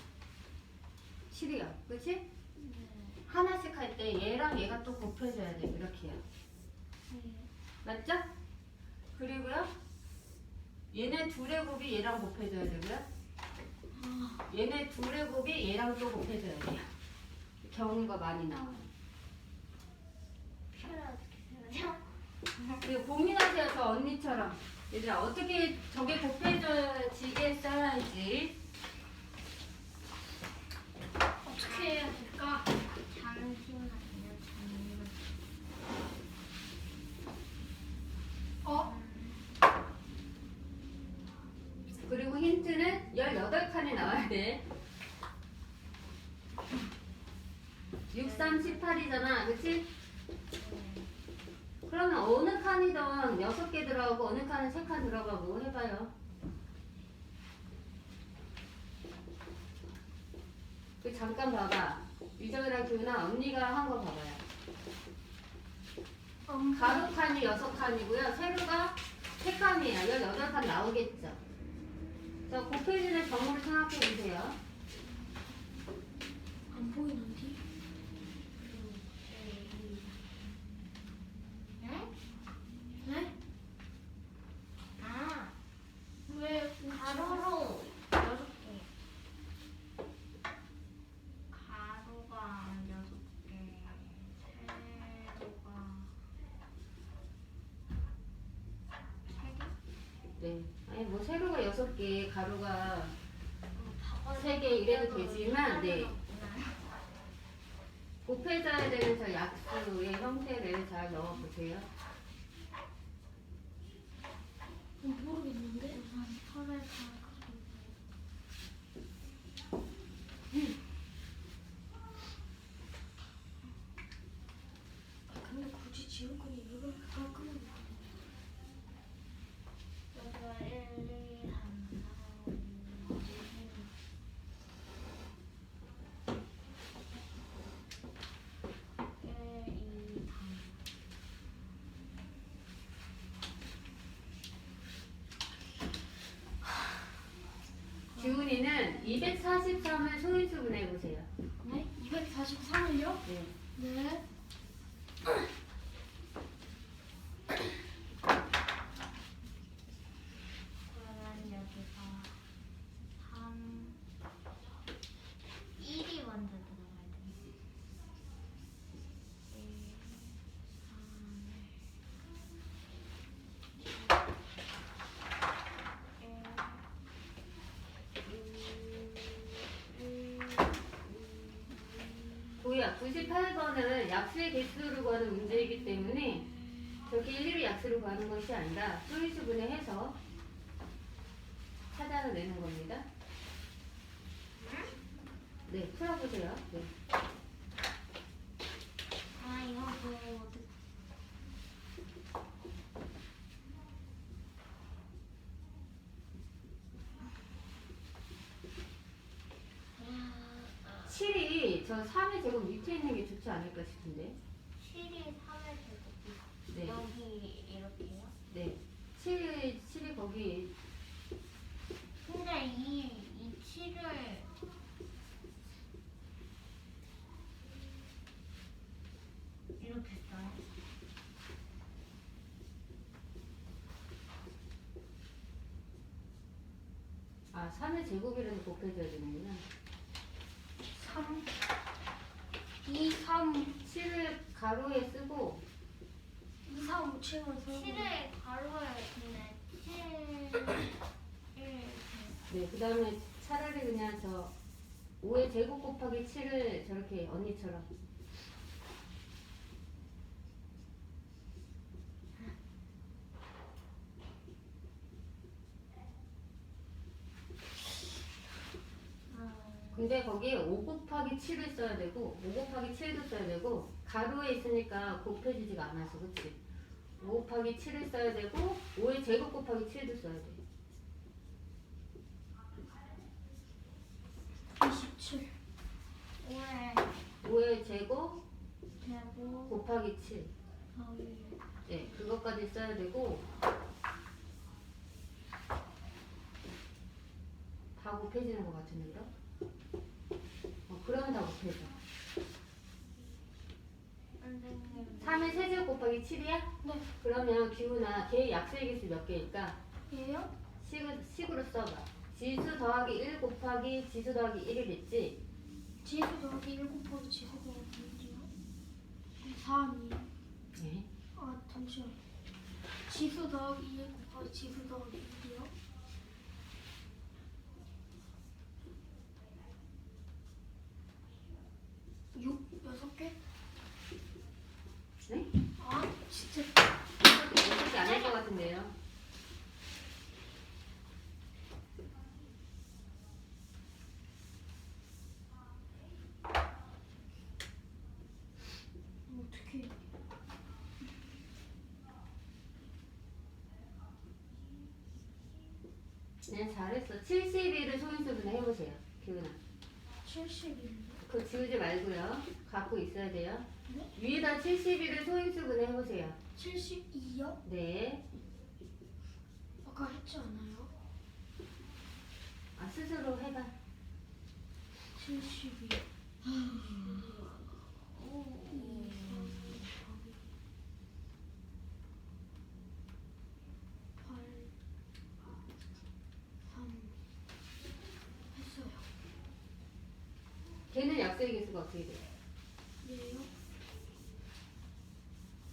7이요. 그치? 하나씩 할 때 얘랑 얘가 또 곱해져야 돼요. 이렇게요. 맞죠? 그리고요. 얘네 둘의 곱이 얘랑 곱해져야 되고요. 얘네 둘의 곱이 얘랑 또 곱해져야 돼요. 경우가 많이 나와요. 표를 어떻게 쓰죠? 그리고 고민하세요. 저 언니처럼. 얘들아 어떻게 저게 곱해져지게 써야지. 어떻게 해야 될까? 잠시만요. 어? 그리고 힌트는 18칸이 나와야 돼. 6, 3, 18이잖아. 그치? 그러면 어느 칸이든 6개 들어가고 어느 칸은 3칸 들어가고 해봐요. 그 잠깐 봐봐. 유정이랑 기훈아 언니가 한 거 봐봐요. 가로 칸이 6칸이고요. 세로가 3칸이에요. 18칸 나오겠죠. 자, 곱해지는 경우를 생각해 보세요. 안 보이는데? 네? 네? 아, 왜 가로로 6개. 가로가 6개. 세로가 3개? 네. 아니 뭐 세로가 6개, 가로가 3개 이래도 되지만 네. 곱해져야 되는 저 약수의 형태를 잘 넣어 보세요. 모르겠는데? 우선 털을 다 근데 굳이 지울 거니 이걸 깔끔하게 여기가 1, 2, 3, 4, 5, 6, 1, 2, 3. 기훈이는 243을 소인수분해 보세요. 네? 243일요? 네. 네. 그러면 여기가 3, 1이 먼저 들어가야 돼. 1, 3, 1, 2, 1, 2, 도희야, 9 98번은 약수의 개수를 구하는 문제이기 때문에 저렇게 일일이 약수를 구하는 것이 아니라 소인수분해 해서 찾아내는 겁니다. 네, 풀어보세요. 네. 아 이거 뭐 어떻게? 아, 7이 저 3의 제곱 밑에 있는 게 좋지 않을까 싶은데. 7이 3의 제곱. 네. 여기 이렇게요? 네. 7이 거기. 근데 이 7을 이렇게 써요? 아, 3의 제곱이라는 곱해줘야 되는구나. 3 2 3 7을 가로에 쓰고 2 3 5 7을 세고 7을 가로에 근데 7 네, 그 다음에 차라리 그냥 저 5의 제곱 곱하기 7을 저렇게 언니처럼. 근데 거기에 5 곱하기 7을 써야 되고 5 곱하기 7도 써야 되고 가로에 있으니까 곱해지지가 않아서 그치? 5 곱하기 7을 써야 되고 5의 제곱 곱하기 7도 써야 돼. 27 5에 5의 제곱 제곱 곱하기 7. 네, 그것까지 써야 되고 다 곱해지는 것 같은데 그럼? 그러면 다 곱해져. 선생님 3의 세제곱 곱하기 7이야? 네. 그러면 기훈아 걔 약수의 개수 몇 개일까? 예요? 식으로 써봐. 지수 더하기 1 곱하기 지수 더하기 1이겠지? 지수 더하기 1 곱하기 지수 더하기 1이요? 4 아니에요? 네. 아 잠시만 지수 더하기 1 곱하기 지수 더하기 1이요? 여섯 개? 네? 아 진짜 어떻게 안 할 것 같은데요? 어떻게 네, 잘했어. 71을 소인수분해 해보세요. 기훈아. 71이요? 그거 지우지 말고요. 갖고 있어야 돼요. 네? 위에다 71을 소인수분해 해보세요. 72요? 네. 아까 했지 않아요? 아, 스스로 해봐. 72 했어요. 걔는 약수의 개수가 어떻게 돼요? 얘요?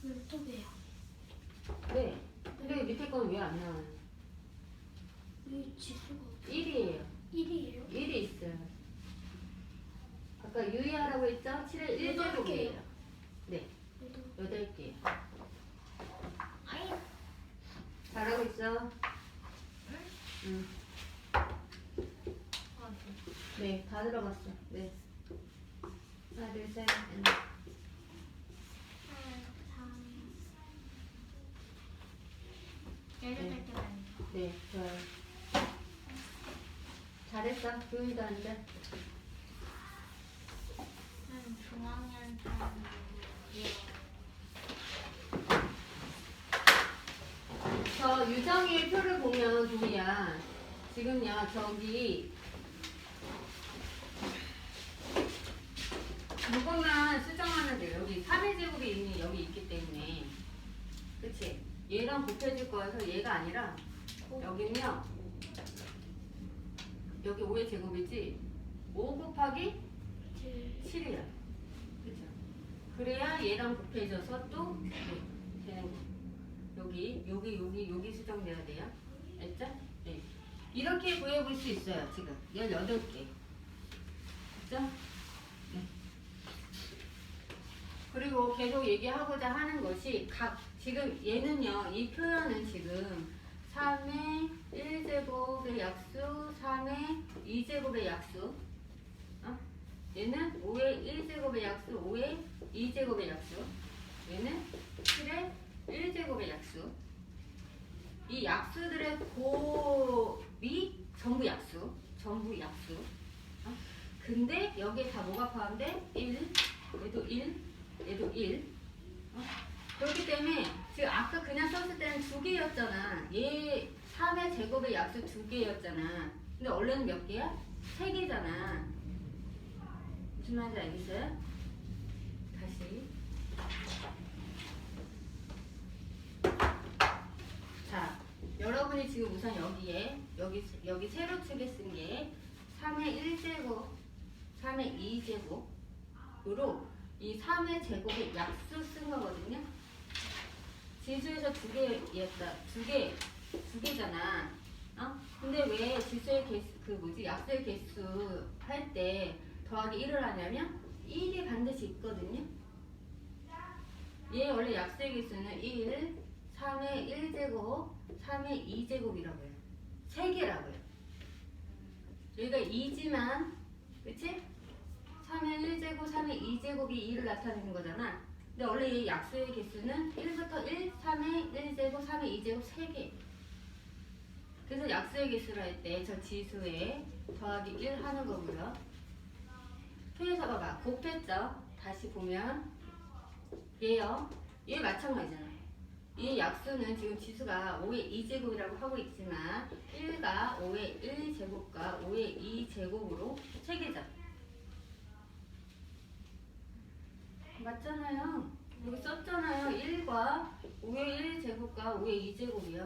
12배요. 네. 근데 밑에 건 왜 안 나와요? 이 지수가 1이에요. 1이에요? 1이 있어요. 아까 유의하라고 했죠? 7의 1제곱이에요. 네. 8개. 아이 잘하고 있어. 응. 네, 다 들어갔어. 네. 하나, 둘, 셋, 넷. 네, 좋아요. 잘했어. 교훈도 앉아. 중학년 사람 저 유정이의 표를 보면 도희야. 지금요, 저기 이것만 수정하는데 여기 3의 제곱이 이미 여기 있기 때문에 그치? 얘랑 곱해줄 거여서 얘가 아니라 여기는요 여기 5의 제곱이지 5 곱하기 7이야 그쵸? 그래야 얘랑 곱해져서 또 되는 거 여기 수정돼야 돼요 알죠? 네. 이렇게 구해볼 수 있어요 지금 18개 그쵸? 네. 그리고 계속 얘기하고자 하는 것이 지금 얘는요, 이 표현은 지금 3의 1제곱의 약수, 3의 2제곱의 약수, 얘는 5의 1제곱의 약수, 5의 2제곱의 약수, 얘는 7의 1제곱의 약수. 이 약수들의 곱이 전부 약수. 근데 여기에 다 뭐가 포함돼? 1, 얘도 1, 얘도 1. 그렇기 때문에 지금 아까 그냥 썼을 때는 2개였잖아. 얘 3의 제곱의 약수 2개였잖아. 근데 원래는 몇 개야? 3개잖아. 무슨 말인지 알겠어요? 다시. 자, 여러분이 지금 우선 여기 세로축에 쓴 게 3의 1제곱, 3의 2제곱으로 이 3의 제곱의 약수 쓴 거거든요. 지수에서 2개잖아. 근데 왜 지수의 개수, 약수의 개수 할 때 더하기 1을 하냐면 1이 반드시 있거든요. 얘 원래 약수의 개수는 1, 3의 1제곱, 3의 2제곱이라고요. 3개라고요. 여기가 2지만, 그치? 3의 1제곱, 3의 2제곱이 2를 나타내는 거잖아. 근데 원래 이 약수의 개수는 1부터 1, 3의 1제곱, 3의 2제곱 3개. 그래서 약수의 개수를 할 때 저 지수에 더하기 1 하는 거고요. 표에서 봐봐. 곱했죠? 다시 보면 얘요. 얘 마찬가지잖아. 이 약수는 지금 지수가 5의 2제곱이라고 하고 있지만 1과 5의 1제곱과 5의 2제곱으로 3개죠. 맞잖아요. 여기 썼잖아요. 1과 5의 1제곱과 5의 2제곱이요.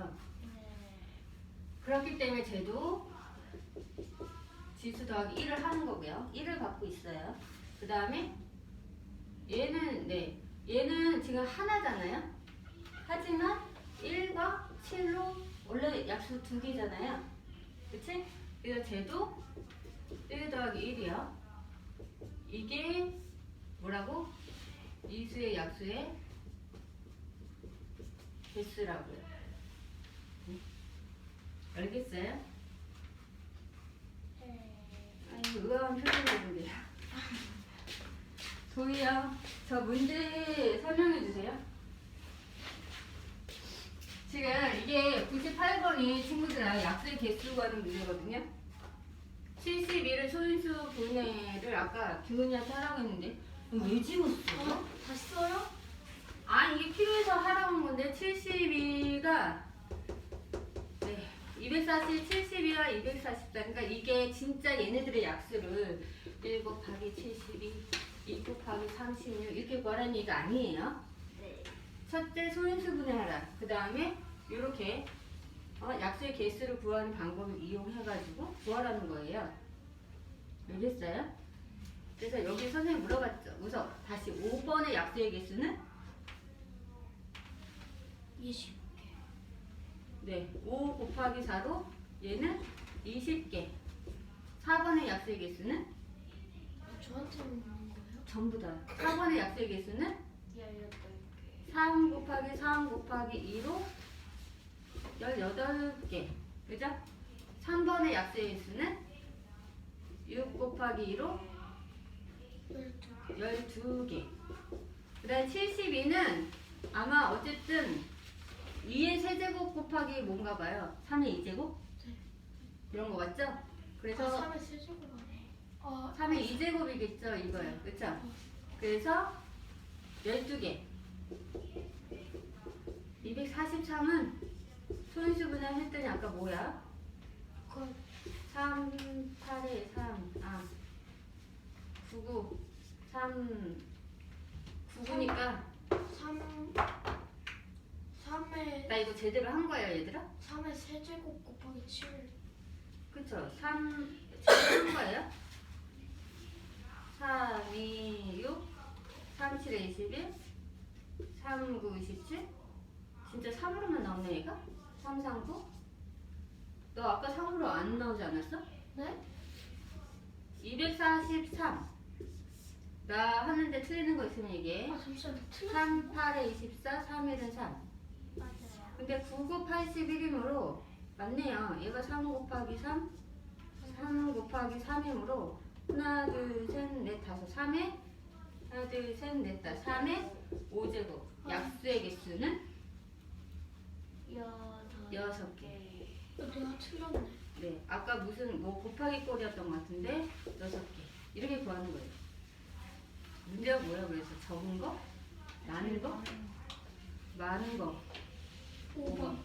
그렇기 때문에 쟤도 지수 더하기 1을 하는 거고요. 1을 갖고 있어요. 그 다음에 얘는 지금 하나잖아요. 하지만 1과 7로 원래 약수 2개잖아요. 그치? 그래서 쟤도 1 더하기 1이요. 이게 뭐라고? 이수의 약수의 개수라고요. 알겠어요? 아니, 의아한 표정이던데요. 도희야, 저 문제 설명해 주세요. 지금 이게 98번이 친구들아 약수의 개수 구하는 문제거든요. 71을 소인수 분해를 아까 김은이한테 하라고 했는데 왜 지웠어? 다시 써요? 아니 이게 필요해서 하라고 한 건데 72가 240, 72와 244 그러니까 이게 진짜 얘네들의 약수를 1 곱하기 72, 2 곱하기 36 이렇게 구하라는 얘기가 아니에요. 네. 첫째 소인수 분해하라. 그 다음에 이렇게 약수의 개수를 구하는 방법을 이용해가지고 구하라는 거예요. 알겠어요? 그래서 여기 선생님 물어봤죠. 우선 다시 5번의 약수의 개수는 20개. 네, 5 곱하기 4로 얘는 20개. 4번의 약수의 개수는 저한테 묻는 거예요? 전부 다. 4번의 약수의 개수는 18개. 3 곱하기 3 곱하기 2로 18개. 그죠? 3번의 약수의 개수는 6 곱하기 2로 12개. 그 다음에 72는 아마 어쨌든 2의 세제곱 곱하기 뭔가 봐요. 3의 2제곱? 네. 이런 거 맞죠? 그래서 3의 세제곱 아니에요? 3의 2제곱이겠죠? 이거요. 그쵸? 그래서 12개. 243은 소인수 분할 했더니 아까 뭐야? 3, 8에 3, 99, 99니까 3의 나 이거 제대로 한 거야 얘들아? 3의 세제곱 곱하기 7. 그쵸? 3 제대로 한 거예요? 3, 2, 6, 3, 7에 21, 3, 9, 27 진짜 3으로만 나오네 얘가? 3, 3, 9? 너 아까 3으로 안 나오지 않았어? 네? 243. 그 나 하는데 틀리는 거 있으면 얘기해. 아 잠시만 틀렸어. 3, 8에 24, 3일은 3. 맞아요. 근데 9, 9, 81이므로 맞네요. 얘가 3 곱하기 3, 3 곱하기 3이므로 하나, 둘, 셋, 넷, 다섯, 3에 하나, 둘, 셋, 넷, 다섯, 3에 5제곱. 약수의 개수는 여섯 6개. 내가 틀렸네. 네, 아까 무슨 뭐 곱하기 꼴이었던 것 같은데 6개. 이렇게 구하는 거예요. 문제가 뭐야 그래서 적은 거? 많은 거? 많은 거. 5번.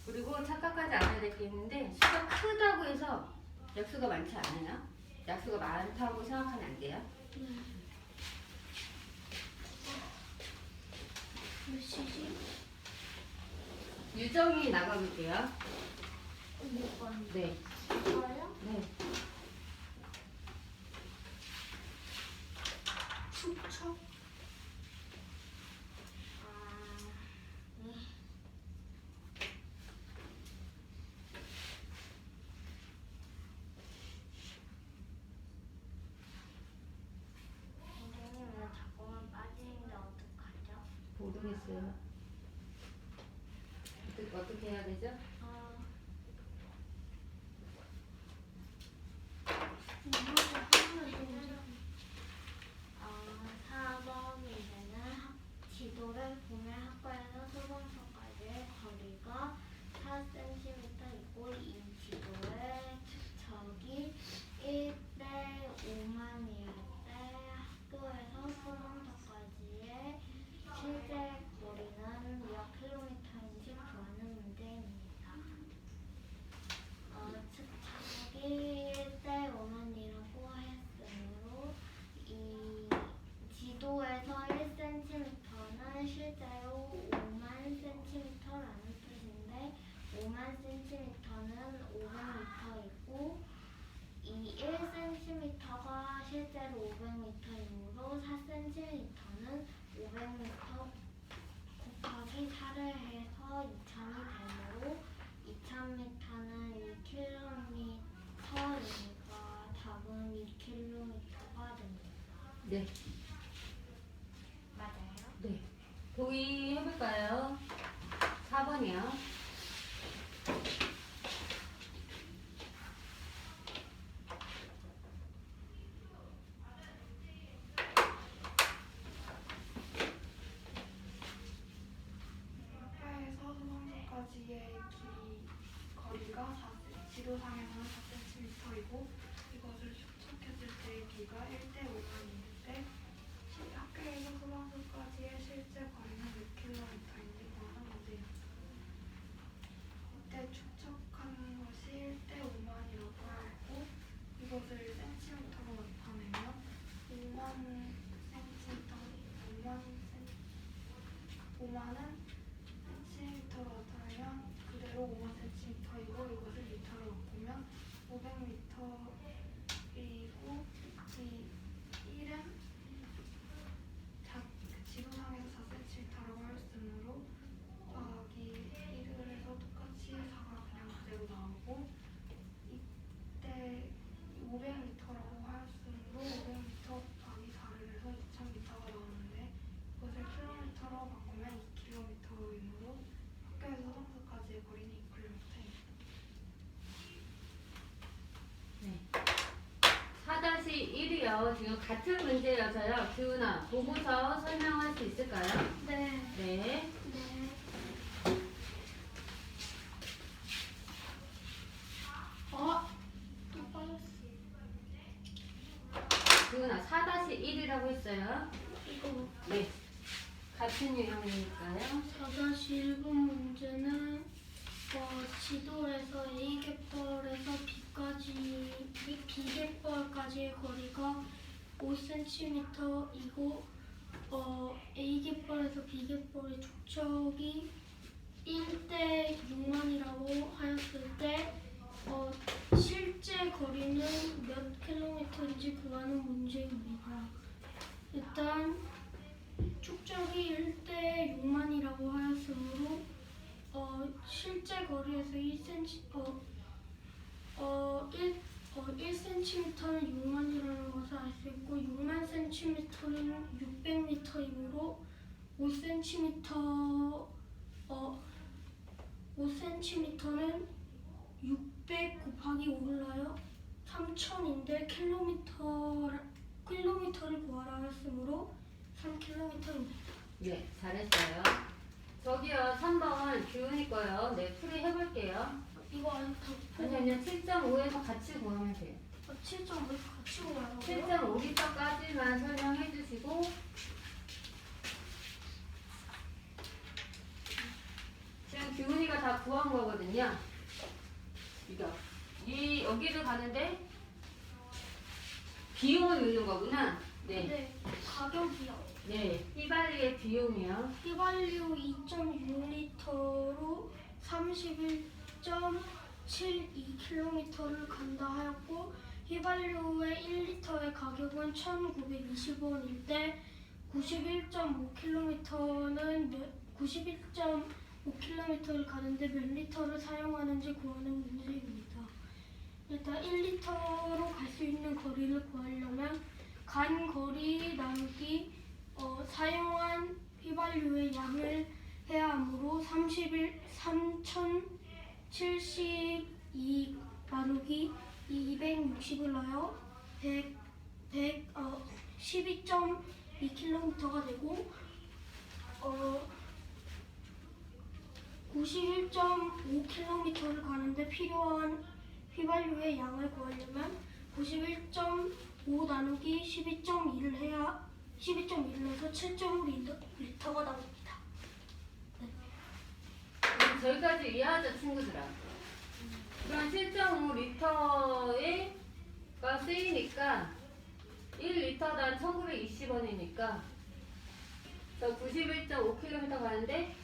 그리고 착각하지 않아야 될 게 있는데 수가 크다고 해서 약수가 많지 않아요. 약수가 많다고 생각하면 안 돼요. 네. 몇 시지? 유정이 나가볼게요. 6번. 네. 이거요? 네. 축척. 네. 선생님 왜 자꾸만 빠지는데 어떡하죠? 모르겠어요. 어떻게 해야 되죠? 어, 4번 문제는 지도를 보면 학교에서 소방서까지의 거리가 4cm이고 이 지도의 축척이 1대 5만일 때 학교에서 소방서까지의 실제 거리는 몇 킬로미터인지 구하는 문제입니다. 축척이 1대 5만이라고 하였으므로 이 지도에서 1cm는 실제로 5만 cm라는 뜻인데 5만 cm는 500m이고 이 1cm가 실제로 500m이므로 4cm는 500m 곱하기 4를 해서 2000이 되므로 2000m는 2km이니까 답은 2km가 됩니다. 네. 맞아요? 네. 도의 해볼까요? 4번이요. 학교에서 소방서까지의 거리가 지도상에서는 4cm이고 이것을 축척했을 때의 비가 1대 5만일 때 학교에서 소방서까지의 실제 거리는 몇 킬로미터인지 구하는 문제입니다. 이때 축척하는 것이 1대 5만이라고 하고 이것을 센티미터로 나타내면 5만은 센티미터로 나타내면 그대로 5만 센티미터이고 이것을 미터로 바꾸면 500미터이고 이 1은 지도상에서 4cm라고 하였으므로 더하기 1을 해서 똑같이 4가 그냥 그대로 나오고 이때 500m라고 하였으므로 500m 곱하기 4를 해서 2000m가 나오는데 이것을 킬로미터로 바꾸면 2km이므로 학교에서 소방서까지의 거리는 2km입니다. 네. 4-1이요. 지금 같은 문제여서요. 기훈아, 보고서 설명할 수 있을까요? 네. 네. 네. 또 빠졌어. 기훈아, 4-1이라고 했어요. 이거 네. 같은 유형이니까요. 4-1번 문제는 지도에서 A개벌에서 B개벌까지의 거리가 5cm이고 A개벌에서 B개벌의 축척이 1대 6만이라고 하였을 때 실제 거리는 몇 킬로미터인지 구하는 문제입니다. 일단 축적이 1대 6만이라고 하였으므로 실제 거리에서 1cm 1cm는 6만이라는 것을 알 수 있고 6만 cm는 600m이므로 5cm는 600 곱하기 5를나요? 3000인데 킬로미터를 구하라 했으므로 3km입니다. 네, 잘했어요. 저기요, 3번 규은이 거요. 네, 풀이 해볼게요. 이거 아니 아니요, 7.5에서 같이 구하면 돼요. 7.5 같이 구하라고요? 7.5리터까지만 설명해 주시고 지금 규은이가 다 구한 거거든요. 이거 여기를 가는데 비용을 넣는 거구나. 네, 네, 가격이요. 네, 휘발유의 비용이요. 휘발유 2.6리터로 31.72km를 간다 하였고 휘발유의 1리터의 가격은 1,920원일 때 91.5km를 가는데 몇 리터를 사용하는지 구하는 문제입니다. 일단 1리터로 갈 수 있는 거리를 구하려면 간 거리 나누기 사용한 휘발유의 양을 해야 하므로 3072 나누기 260을 넣어요. 12.2km가 되고 91.5km를 가는데 필요한 휘발유의 양을 구하려면 91.5 나누기 12.2를 해야 12.1을 해서 7.5리터가 나옵니다. 저기까지 이해하죠, 친구들아? 그럼 7.5리터가 쓰이니까 1리터당 1920원이니까 저 91.5km 가는데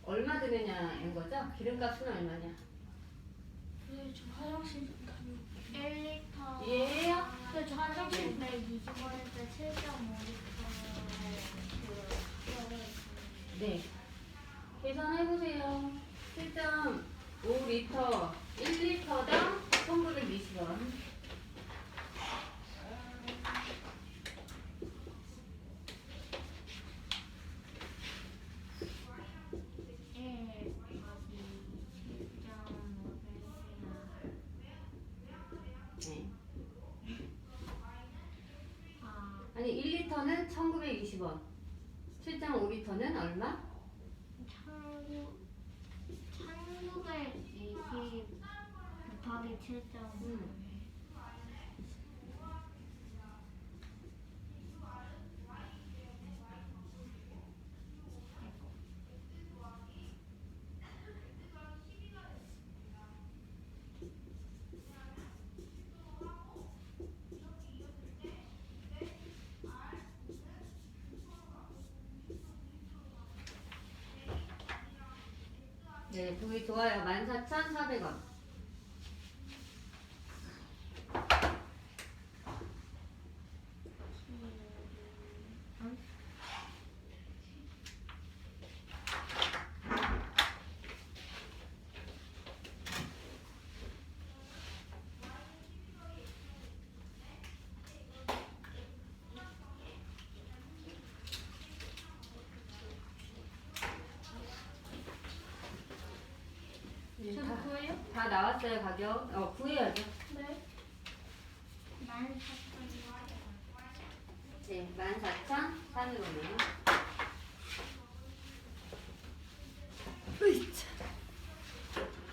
얼마 드느냐인 거죠? 기름값은 얼마냐? 네, 저 화장실 좀 다녀올게요. 1리터. 이해해요? 네, 저 화장실 120원에서 7.5리터. 네. 계산해보세요. 7.5리터, 1리터당 1920원. 네. 아니, 1리터는 1920원. 7.5리터는 얼마? 1920 곱하기 7.5. 네, 보기 좋아요. 14,400원. 네, 저도 구해요? 다 나왔어요, 가격. 구해야죠. 네. 14,000원. 네, 14,400원이에요. 으이차.